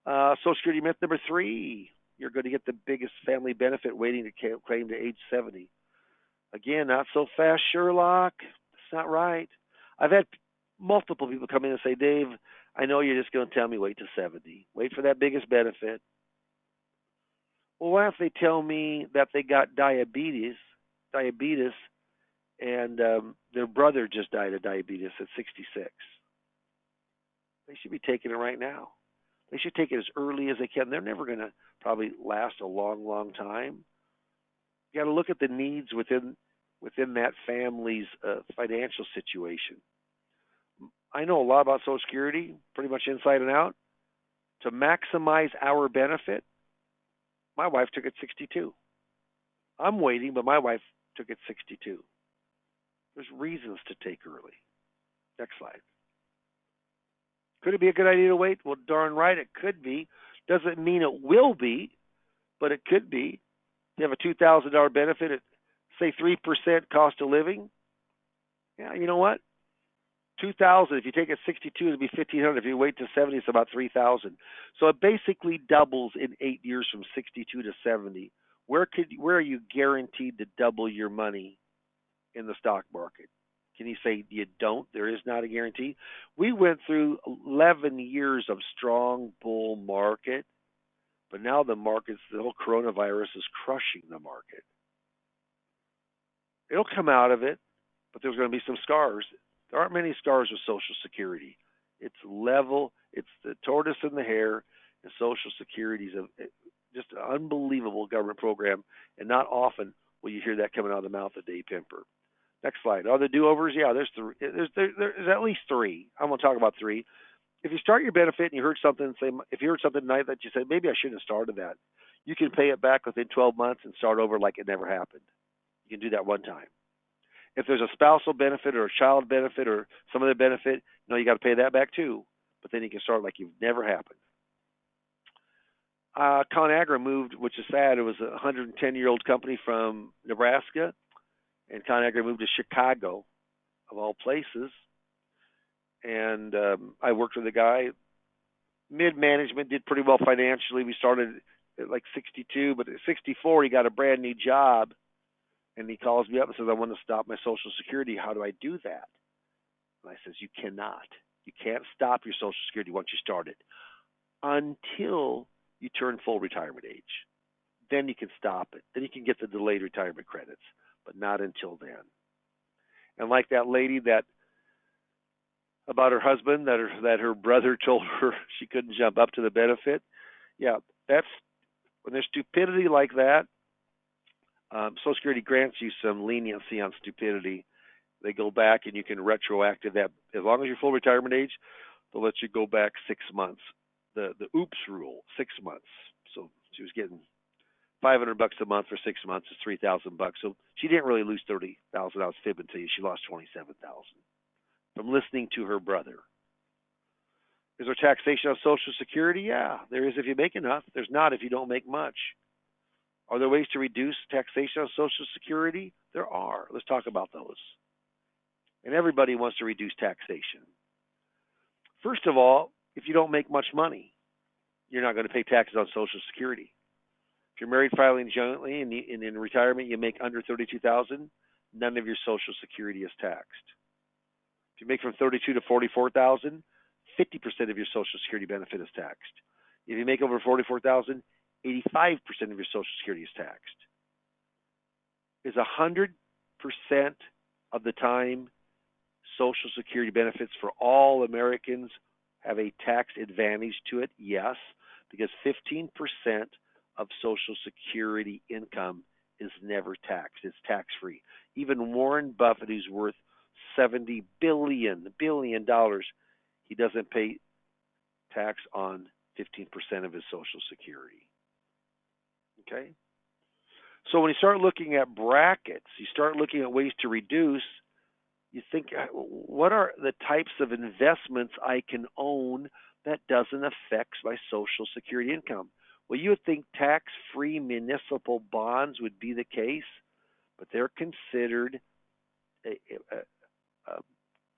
Social Security myth number 3, you're going to get the biggest family benefit waiting to claim to age 70. Again, not so fast, Sherlock. That's not right. I've had multiple people come in and say, Dave, I know you're just going to tell me wait to 70. Wait for that biggest benefit. Well, what if they tell me that they got diabetes, and their brother just died of diabetes at 66? They should be taking it right now. They should take it as early as they can. They're never going to probably last a long, long time. You got to look at the needs within that family's financial situation. I know a lot about Social Security, pretty much inside and out. To maximize our benefit, my wife took it 62. I'm waiting, but my wife took it 62. There's reasons to take early. Next slide. Could it be a good idea to wait? Well, darn right it could be. Doesn't mean it will be, but it could be. You have a $2,000 benefit at, say, 3% cost of living. Yeah, you know what? 2,000. If you take it 62, it'll be 1,500. If you wait to 70, it's about 3,000. So it basically doubles in 8 years from 62 to 70. Where are you guaranteed to double your money in the stock market? Can you say you don't? There is not a guarantee. We went through 11 years of strong bull market, but now the whole coronavirus is crushing the market. It'll come out of it, but there's going to be some scars. There aren't many scars with Social Security. It's level. It's the tortoise and the hare, and Social Security is just an unbelievable government program, and not often will you hear that coming out of the mouth of Dave Pimper. Next slide. Are there do-overs? Yeah, there's at least three. I'm going to talk about three. If you start your benefit and you heard something, if you heard something tonight that you said, maybe I shouldn't have started that, you can pay it back within 12 months and start over like it never happened. You can do that one time. If there's a spousal benefit or a child benefit or some other benefit, you got to pay that back too. But then you can start like you've never happened. ConAgra moved, which is sad. It was a 110-year-old company from Nebraska, and ConAgra moved to Chicago, of all places. And I worked with a guy. Mid-management, did pretty well financially. We started at like 62, but at 64, he got a brand new job. And he calls me up and says, I want to stop my Social Security. How do I do that? And I says, you cannot. You can't stop your Social Security once you start it until you turn full retirement age. Then you can stop it. Then you can get the delayed retirement credits, but not until then. And like that lady about her husband that her brother told her she couldn't jump up to the benefit. Yeah, that's when there's stupidity like that. Social Security grants you some leniency on stupidity. They go back and you can retroactive that. As long as you're full retirement age, they'll let you go back 6 months. The OOPS rule, 6 months. So she was getting $500 a month for 6 months. It's $3,000. So she didn't really lose $30,000. I was fibbing to you. She lost $27,000 from listening to her brother. Is there taxation on Social Security? Yeah, there is if you make enough. There's not if you don't make much. Are there ways to reduce taxation on Social Security? There are. Let's talk about those. And everybody wants to reduce taxation. First of all, if you don't make much money, you're not going to pay taxes on Social Security. If you're married filing jointly and in retirement you make under $32,000, none of your Social Security is taxed. If you make from $32,000 to $44,000, 50% of your Social Security benefit is taxed. If you make over $44,000, 85% of your Social Security is taxed. Is 100% of the time Social Security benefits for all Americans have a tax advantage to it? Yes, because 15% of Social Security income is never taxed. It's tax-free. Even Warren Buffett, who's worth $70 billion, he doesn't pay tax on 15% of his Social Security. Okay? So when you start looking at brackets, you start looking at ways to reduce, you think, what are the types of investments I can own that doesn't affect my Social Security income? Well, you would think tax-free municipal bonds would be the case, but they're considered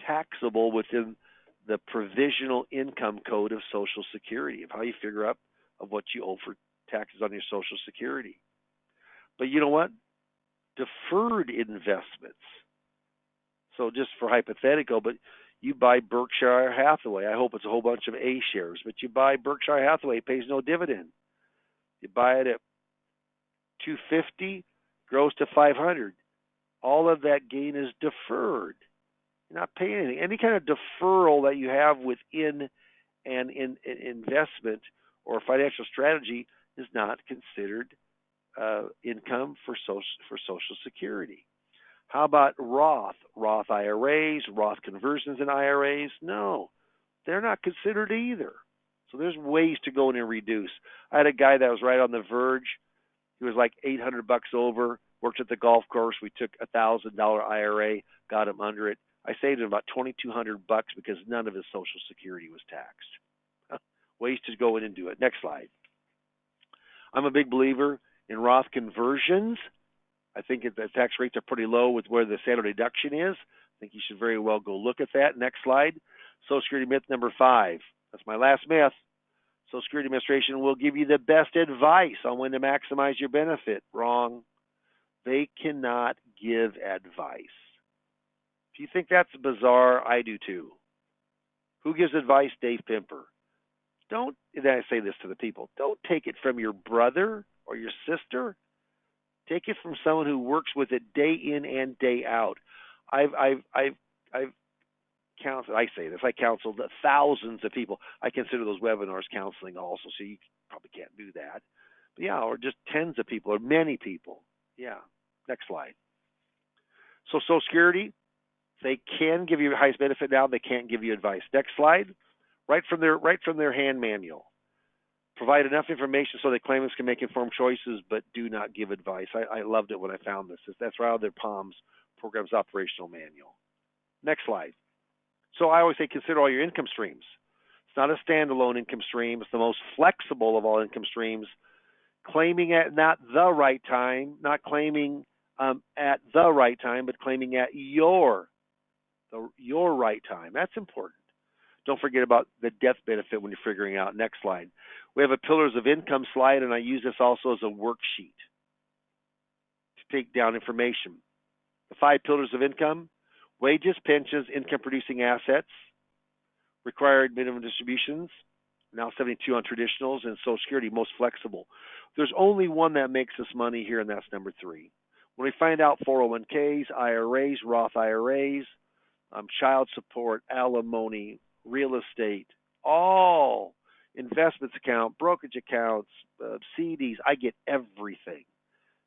taxable within the provisional income code of Social Security, of how you figure out of what you owe for taxes on your Social Security. But you know what? Deferred investments. So just for hypothetical, but you buy Berkshire Hathaway. I hope it's a whole bunch of A shares, but you buy Berkshire Hathaway, it pays no dividend. You buy it at $250, grows to $500. All of that gain is deferred. You're not paying anything. Any kind of deferral that you have within an investment or financial strategy is not considered income for Social Security. How about Roth IRAs, Roth conversions in IRAs? No, they're not considered either. So there's ways to go in and reduce. I had a guy that was right on the verge. He was like $800 over, worked at the golf course. We took a $1,000 IRA, got him under it. I saved him about $2,200 because none of his Social Security was taxed. Ways to go in and do it. Next slide. I'm a big believer in Roth conversions. I think the tax rates are pretty low with where the standard deduction is. think you should very well go look at that. Next slide. Social Security myth number 5. That's my last myth. Social Security Administration will give you the best advice on when to maximize your benefit. Wrong. They cannot give advice. If you think that's bizarre, I do too. Who gives advice? Dave Pimper. Don't, and I say this to the people, don't take it from your brother or your sister. Take it from someone who works with it day in and day out. I've counseled, I say this, I counseled thousands of people. I consider those webinars counseling also, so you probably can't do that. But yeah, or just tens of people or many people. Yeah. Next slide. So Social Security, they can give you the highest benefit now. They can't give you advice. Next slide. Right from their hand manual. Provide enough information so that claimants can make informed choices, but do not give advice. I loved it when I found this. That's right out of their POMS, Program's Operational Manual. Next slide. So I always say consider all your income streams. It's not a standalone income stream. It's the most flexible of all income streams. Claiming at not the right time, not claiming at the right time, but claiming at your right time. That's important. Don't forget about the death benefit when you're figuring out. Next slide. We have a pillars of income slide, and I use this also as a worksheet to take down information. The 5 pillars of income: wages, pensions, income-producing assets, required minimum distributions, now 72 on traditionals, and Social Security, most flexible. There's only one that makes us money here, and that's number 3. When we find out 401ks, IRAs, Roth IRAs, child support, alimony, real estate, all investments account, brokerage accounts, CDs, I get everything.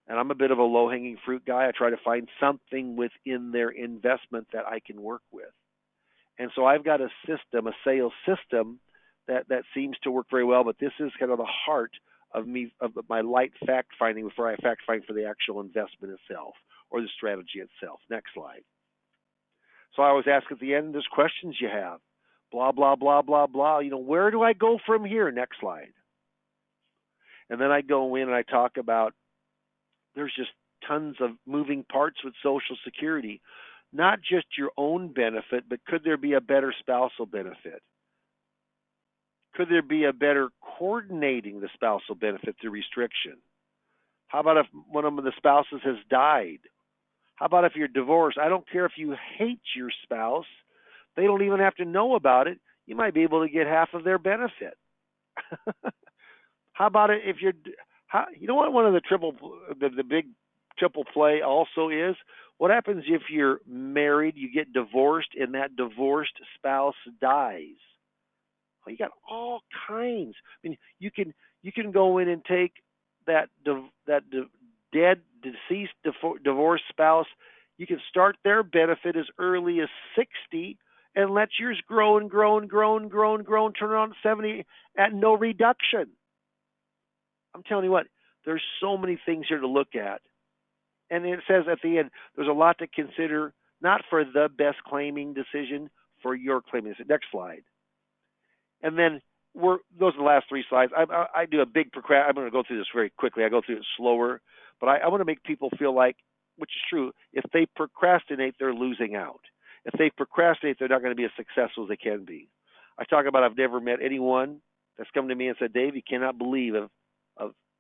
And I'm a bit of a low-hanging fruit guy. I try to find something within their investment that I can work with. And so I've got a system, a sales system that seems to work very well, but this is kind of the heart of my light fact-finding before I fact-find for the actual investment itself or the strategy itself. Next slide. So I always ask at the end, there's questions you have. Blah, blah, blah, blah, blah. Where do I go from here? Next slide. And then I go in and I talk about there's just tons of moving parts with Social Security. Not just your own benefit, but could there be a better spousal benefit? Could there be a better coordinating the spousal benefit through restriction? How about if one of the spouses has died? How about if you're divorced? I don't care if you hate your spouse. They don't even have to know about it. You might be able to get half of their benefit. How about it if you're, you know what one of the big triple play also is? What happens if you're married, you get divorced, and that divorced spouse dies? Well, you got all kinds. I mean, you can go in and take that dead, deceased, divorced spouse. You can start their benefit as early as 60 and let yours grow and grow and grow and grow and grow and turn around to 70 at no reduction. I'm telling you what, there's so many things here to look at. And it says at the end, there's a lot to consider, not for the best claiming decision, for your claiming decision. Next slide. And then those are the last 3 slides. I do a big I'm going to go through this very quickly. I go through it slower, but I want to make people feel like, which is true, if they procrastinate, they're losing out. If they procrastinate, they're not going to be as successful as they can be. I talk about I've never met anyone that's come to me and said, Dave, you cannot believe of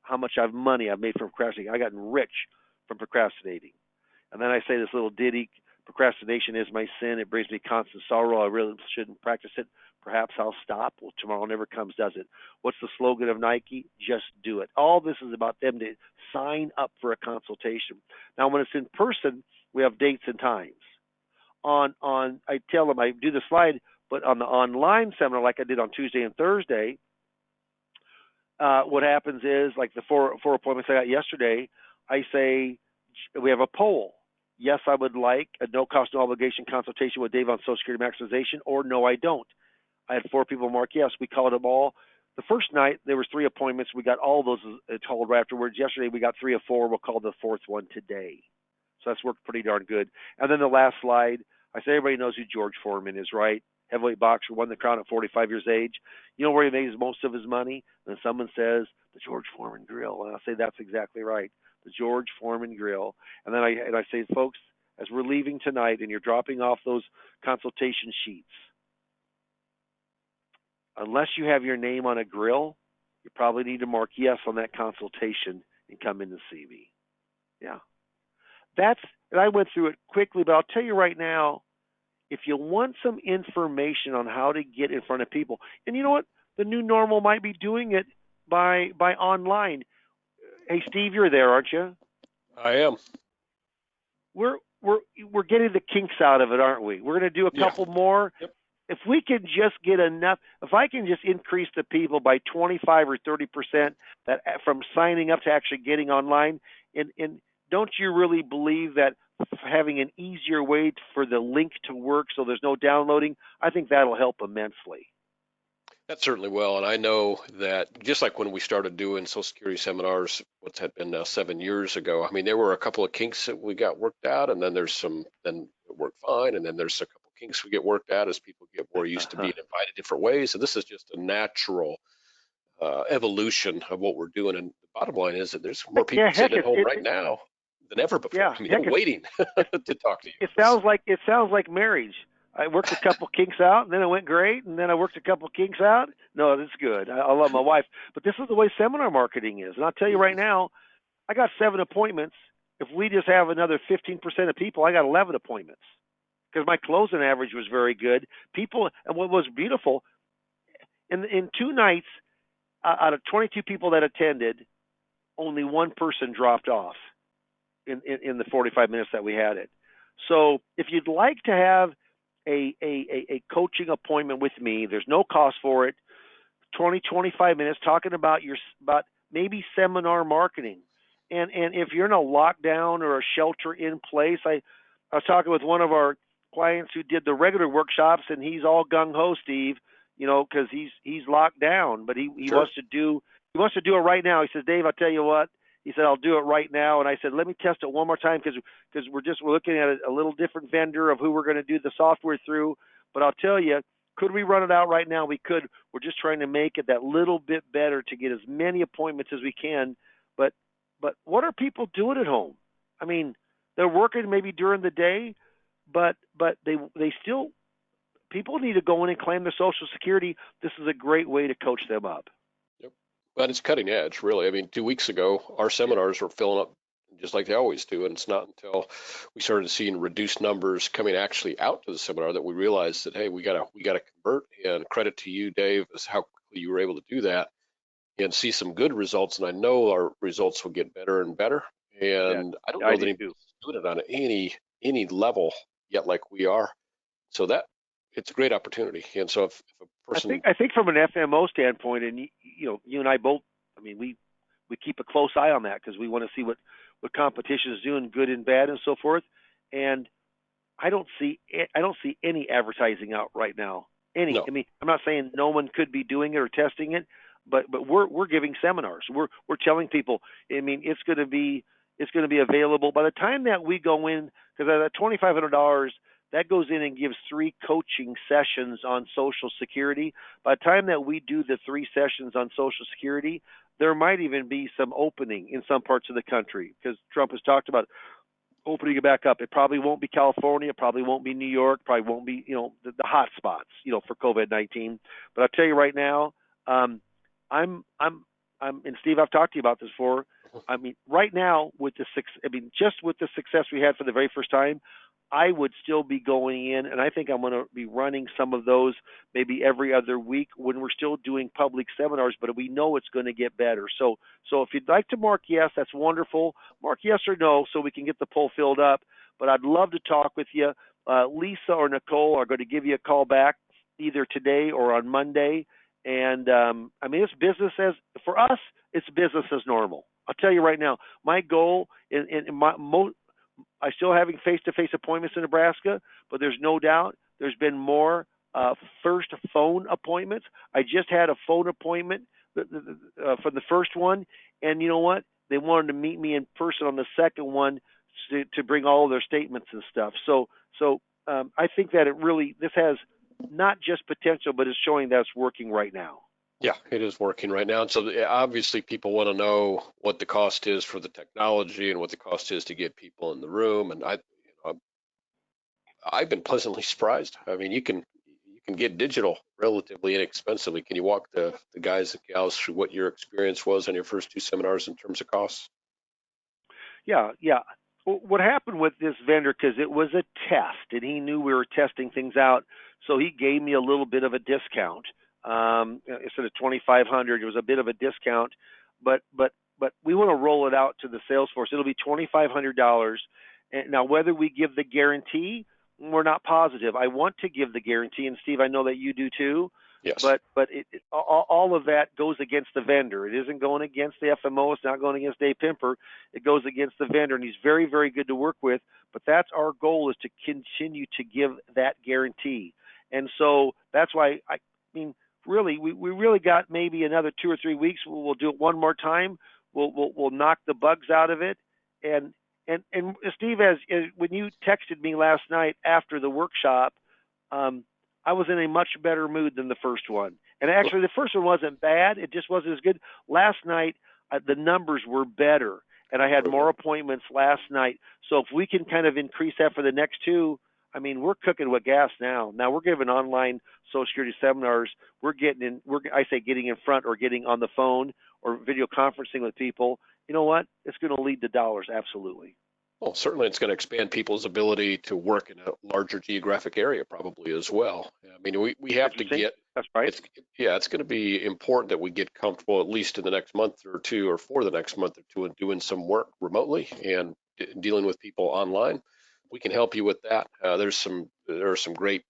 how much money I've made from procrastinating. I've gotten rich from procrastinating. And then I say this little ditty, procrastination is my sin. It brings me constant sorrow. I really shouldn't practice it. Perhaps I'll stop. Well, tomorrow never comes, does it? What's the slogan of Nike? Just do it. All this is about them to sign up for a consultation. Now, when it's in person, we have dates and times. I tell them I do the slide, but on the online seminar, like I did on Tuesday and Thursday, what happens is, like the four appointments I got yesterday, I say we have a poll. Yes, I would like a no-cost, no-obligation consultation with Dave on Social Security maximization, or no, I don't. I had 4 people mark yes. We called them all. The first night, there was 3 appointments. We got all those told right afterwards. Yesterday, we got 3 of 4. We'll call the 4th one today. So that's worked pretty darn good. And then the last slide, I say everybody knows who George Foreman is, right? Heavyweight boxer, won the crown at 45 years age. You know where he makes most of his money? And someone says, the George Foreman Grill. And I'll say, that's exactly right. The George Foreman Grill. And then I say, folks, as we're leaving tonight and you're dropping off those consultation sheets, unless you have your name on a grill, you probably need to mark yes on that consultation and come in to see me. Yeah. And I went through it quickly, but I'll tell you right now, if you want some information on how to get in front of people, and you know what? The new normal might be doing it by online. Hey, Steve, you're there, aren't you?
I am.
We're getting the kinks out of it, aren't we? We're going to do a couple more.
Yep.
If we can just get enough, if I can just increase the people by 25 or 30% that from signing up to actually getting online, and don't you really believe that having an easier way for the link to work so there's no downloading, I think that'll help immensely.
That certainly will. And I know that just like when we started doing Social Security seminars, what's had been now 7 years ago, I mean, there were a couple of kinks that we got worked out, and then then it worked fine. And then there's a couple of kinks we get worked out as people get more used to being invited different ways. So this is just a natural evolution of what we're doing. And the bottom line is that there's more people sitting at home right now than ever before.
Yeah,
I mean, they're waiting to talk to you.
It sounds like marriage. I worked a couple kinks out, and then it went great, and then I worked a couple kinks out. No, that's good. I love my wife. But this is the way seminar marketing is. And I'll tell you right now, I got 7 appointments. If we just have another 15% of people, I got 11 appointments because my closing average was very good. People, and what was beautiful, in 2 nights, out of 22 people that attended, only 1 person dropped off in the 45 minutes that we had it. So if you'd like to have a coaching appointment with me, there's no cost for it. 25 minutes talking about maybe seminar marketing. And if you're in a lockdown or a shelter in place, I was talking with one of our clients who did the regular workshops, and he's all gung ho, Steve, because he's locked down, but he
Sure.
wants to do it right now. He says, Dave, I'll tell you what. He said, I'll do it right now. And I said, let me test it one more time because we're looking at a little different vendor of who we're going to do the software through. But I'll tell you, could we run it out right now? We could. We're just trying to make it that little bit better to get as many appointments as we can. But what are people doing at home? I mean, they're working maybe during the day, but they still, people need to go in and claim their Social Security. This is a great way to coach them up.
But it's cutting edge, really. I mean, 2 weeks ago, our seminars were filling up just like they always do. And it's not until we started seeing reduced numbers coming actually out to the seminar that we realized that, hey, we gotta convert. And credit to you, Dave, is how quickly you were able to do that and see some good results. And I know our results will get better and better. And I don't know that anybody's doing it on any level yet like we are. So that it's a great opportunity. And so if a person,
I think from an FMO standpoint, and you and I both, I mean, we keep a close eye on that because we want to see what competition is doing, good and bad, and so forth. And I don't see any advertising out right now.
No.
I mean, I'm not saying no one could be doing it or testing it, but we're giving seminars. We're telling people. I mean, it's going to be available by the time that we go in, because at $2,500. That goes in and gives 3 coaching sessions on Social Security. By the time that we do the 3 sessions on Social Security, there might even be some opening in some parts of the country because Trump has talked about opening it back up. It probably won't be California, it probably won't be New York, probably won't be the hot spots for COVID-19. But I'll tell you right now, I'm and Steve, I've talked to you about this before. I mean, right now just with the success we had for the very first time, I would still be going in, and I think I'm going to be running some of those maybe every other week when we're still doing public seminars, but we know it's going to get better. So if you'd like to mark yes, that's wonderful. Mark yes or no so we can get the poll filled up. But I'd love to talk with you. Lisa or Nicole are going to give you a call back either today or on Monday. And, I mean, for us, it's business as normal. I'll tell you right now, my goal I still having face-to-face appointments in Nebraska, but there's no doubt there's been more first phone appointments. I just had a phone appointment for the first one, and you know what? They wanted to meet me in person on the second one to bring all of their statements and stuff. So I think that this has not just potential, but it's showing that it's working right now.
Yeah, it is working right now. And so obviously people want to know what the cost is for the technology and what the cost is to get people in the room. And I've been pleasantly surprised. I mean, you can get digital relatively inexpensively. Can you walk the guys and gals through what your experience was on your first two seminars in terms of costs?
Yeah, yeah. What happened with this vendor, because it was a test, and he knew we were testing things out, so he gave me a little bit of a discount. Instead of 2,500, it was a bit of a discount, but we want to roll it out to the sales force. It'll be $2,500. And now, whether we give the guarantee, we're not positive. I want to give the guarantee, and Steve, I know that you do too.
Yes.
But all of that goes against the vendor. It isn't going against the FMO. It's not going against Dave Pimper. It goes against the vendor, and he's very, very good to work with. But that's our goal, is to continue to give that guarantee. And so that's why, I mean, really, we really got maybe another 2 or 3 weeks. We'll do it one more time. We'll knock the bugs out of it. And Steve, as when you texted me last night after the workshop, I was in a much better mood than the first one. And actually, the first one wasn't bad. It just wasn't as good. Last night, the numbers were better, and I had more appointments last night. So if we can kind of increase that for the next two, I mean, we're cooking with gas now. Now we're giving online Social Security seminars. We're getting in. I say getting in front, or getting on the phone, or video conferencing with people. You know what? It's going to lead to dollars. Absolutely.
Well, certainly it's going to expand people's ability to work in a larger geographic area probably as well. I mean, we have to get,
That's right.
it's going to be important that we get comfortable at least in the next month or two, or for the next month or two, in doing some work remotely and dealing with people online. We can help you with that. There's some great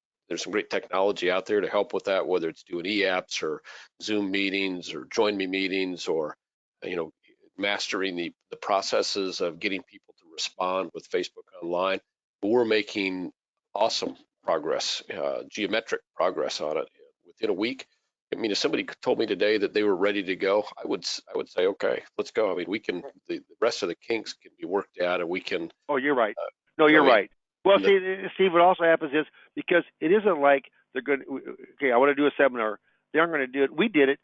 technology out there to help with that, whether it's doing e-apps or Zoom meetings or Join Me meetings, or you know mastering the processes of getting people to respond with Facebook online. But we're making awesome progress, geometric progress on it within a week. I mean, if somebody told me today that they were ready to go, I would say, okay, let's go. I mean, the rest of the kinks can be worked out, and we can.
Oh, you're right. No, you're right. Well, see, Steve, what also happens is, because it isn't like they're going to, okay, I want to do a seminar. They aren't going to do it. We did it.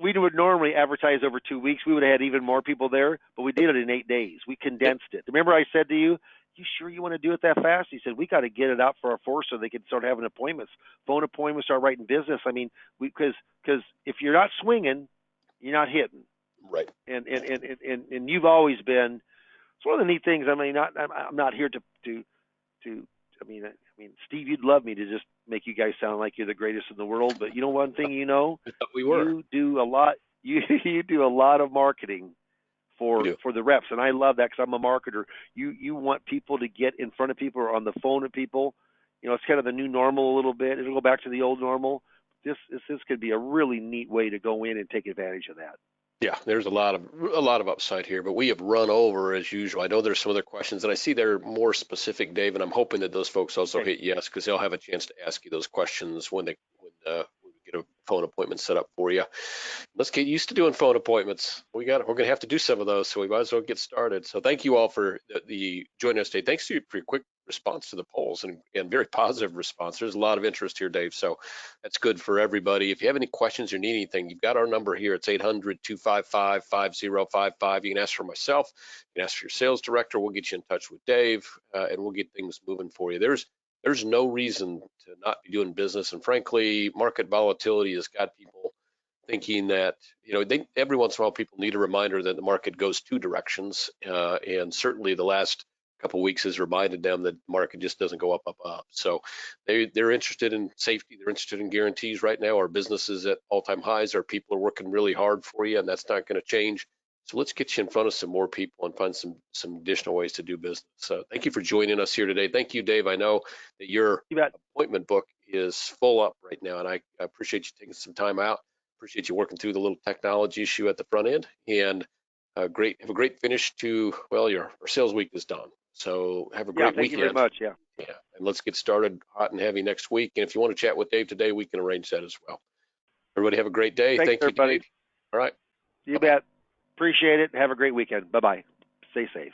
We would normally advertise over 2 weeks. We would have had even more people there, but we did it in 8 days. We condensed it. Remember I said to you, you sure you want to do it that fast? He said, we got to get it out for our force so they can start having appointments, phone appointments, start writing business. I mean, because if you're not swinging, you're not hitting.
Right.
And you've always been. It's one of the neat things. I mean, I'm not here to. I mean, Steve, you'd love me to just make you guys sound like you're the greatest in the world. But you know, one thing,
I thought we were.
you do a lot. You do a lot of marketing for the reps, and I love that, because I'm a marketer. You want people to get in front of people, or on the phone with people. You know, it's kind of the new normal a little bit. It'll go back to the old normal. This could be a really neat way to go in and take advantage of that.
Yeah, there's a lot of upside here, but we have run over as usual. I know there's some other questions, and I see they're more specific, Dave, and I'm hoping that those folks also hit yes, because they'll have a chance to ask you those questions when we get a phone appointment set up for you. Let's get used to doing phone appointments. We're gonna have to do some of those, so we might as well get started. So thank you all for the joining us today. Thanks to you for your quick response to the polls, and very positive response. There's a lot of interest here, Dave. So that's good for everybody. If you have any questions or need anything, you've got our number here. It's 800-255-5055. You can ask for myself. You can ask for your sales director. We'll get you in touch with Dave, and we'll get things moving for you. There's no reason to not be doing business. And frankly, market volatility has got people thinking that, every once in a while people need a reminder that the market goes two directions. And certainly the last couple of weeks has reminded them that the market just doesn't go up, up, up. So they're interested in safety. They're interested in guarantees right now. Our business is at all-time highs. Our people are working really hard for you, and that's not going to change. So let's get you in front of some more people and find some additional ways to do business. So thank you for joining us here today. Thank you, Dave. I know that your appointment book is full up right now, and I appreciate you taking some time out. Appreciate you working through the little technology issue at the front end, and have a great finish to, well, your sales week is done. So have a great weekend.
Thank you very much. Yeah.
And let's get started hot and heavy next week. And if you want to chat with Dave today, we can arrange that as well. Everybody have a great day.
Thanks,
Thank you,
everybody.
Dave. All right.
You bet. Appreciate it. Have a great weekend. Bye-bye. Stay safe.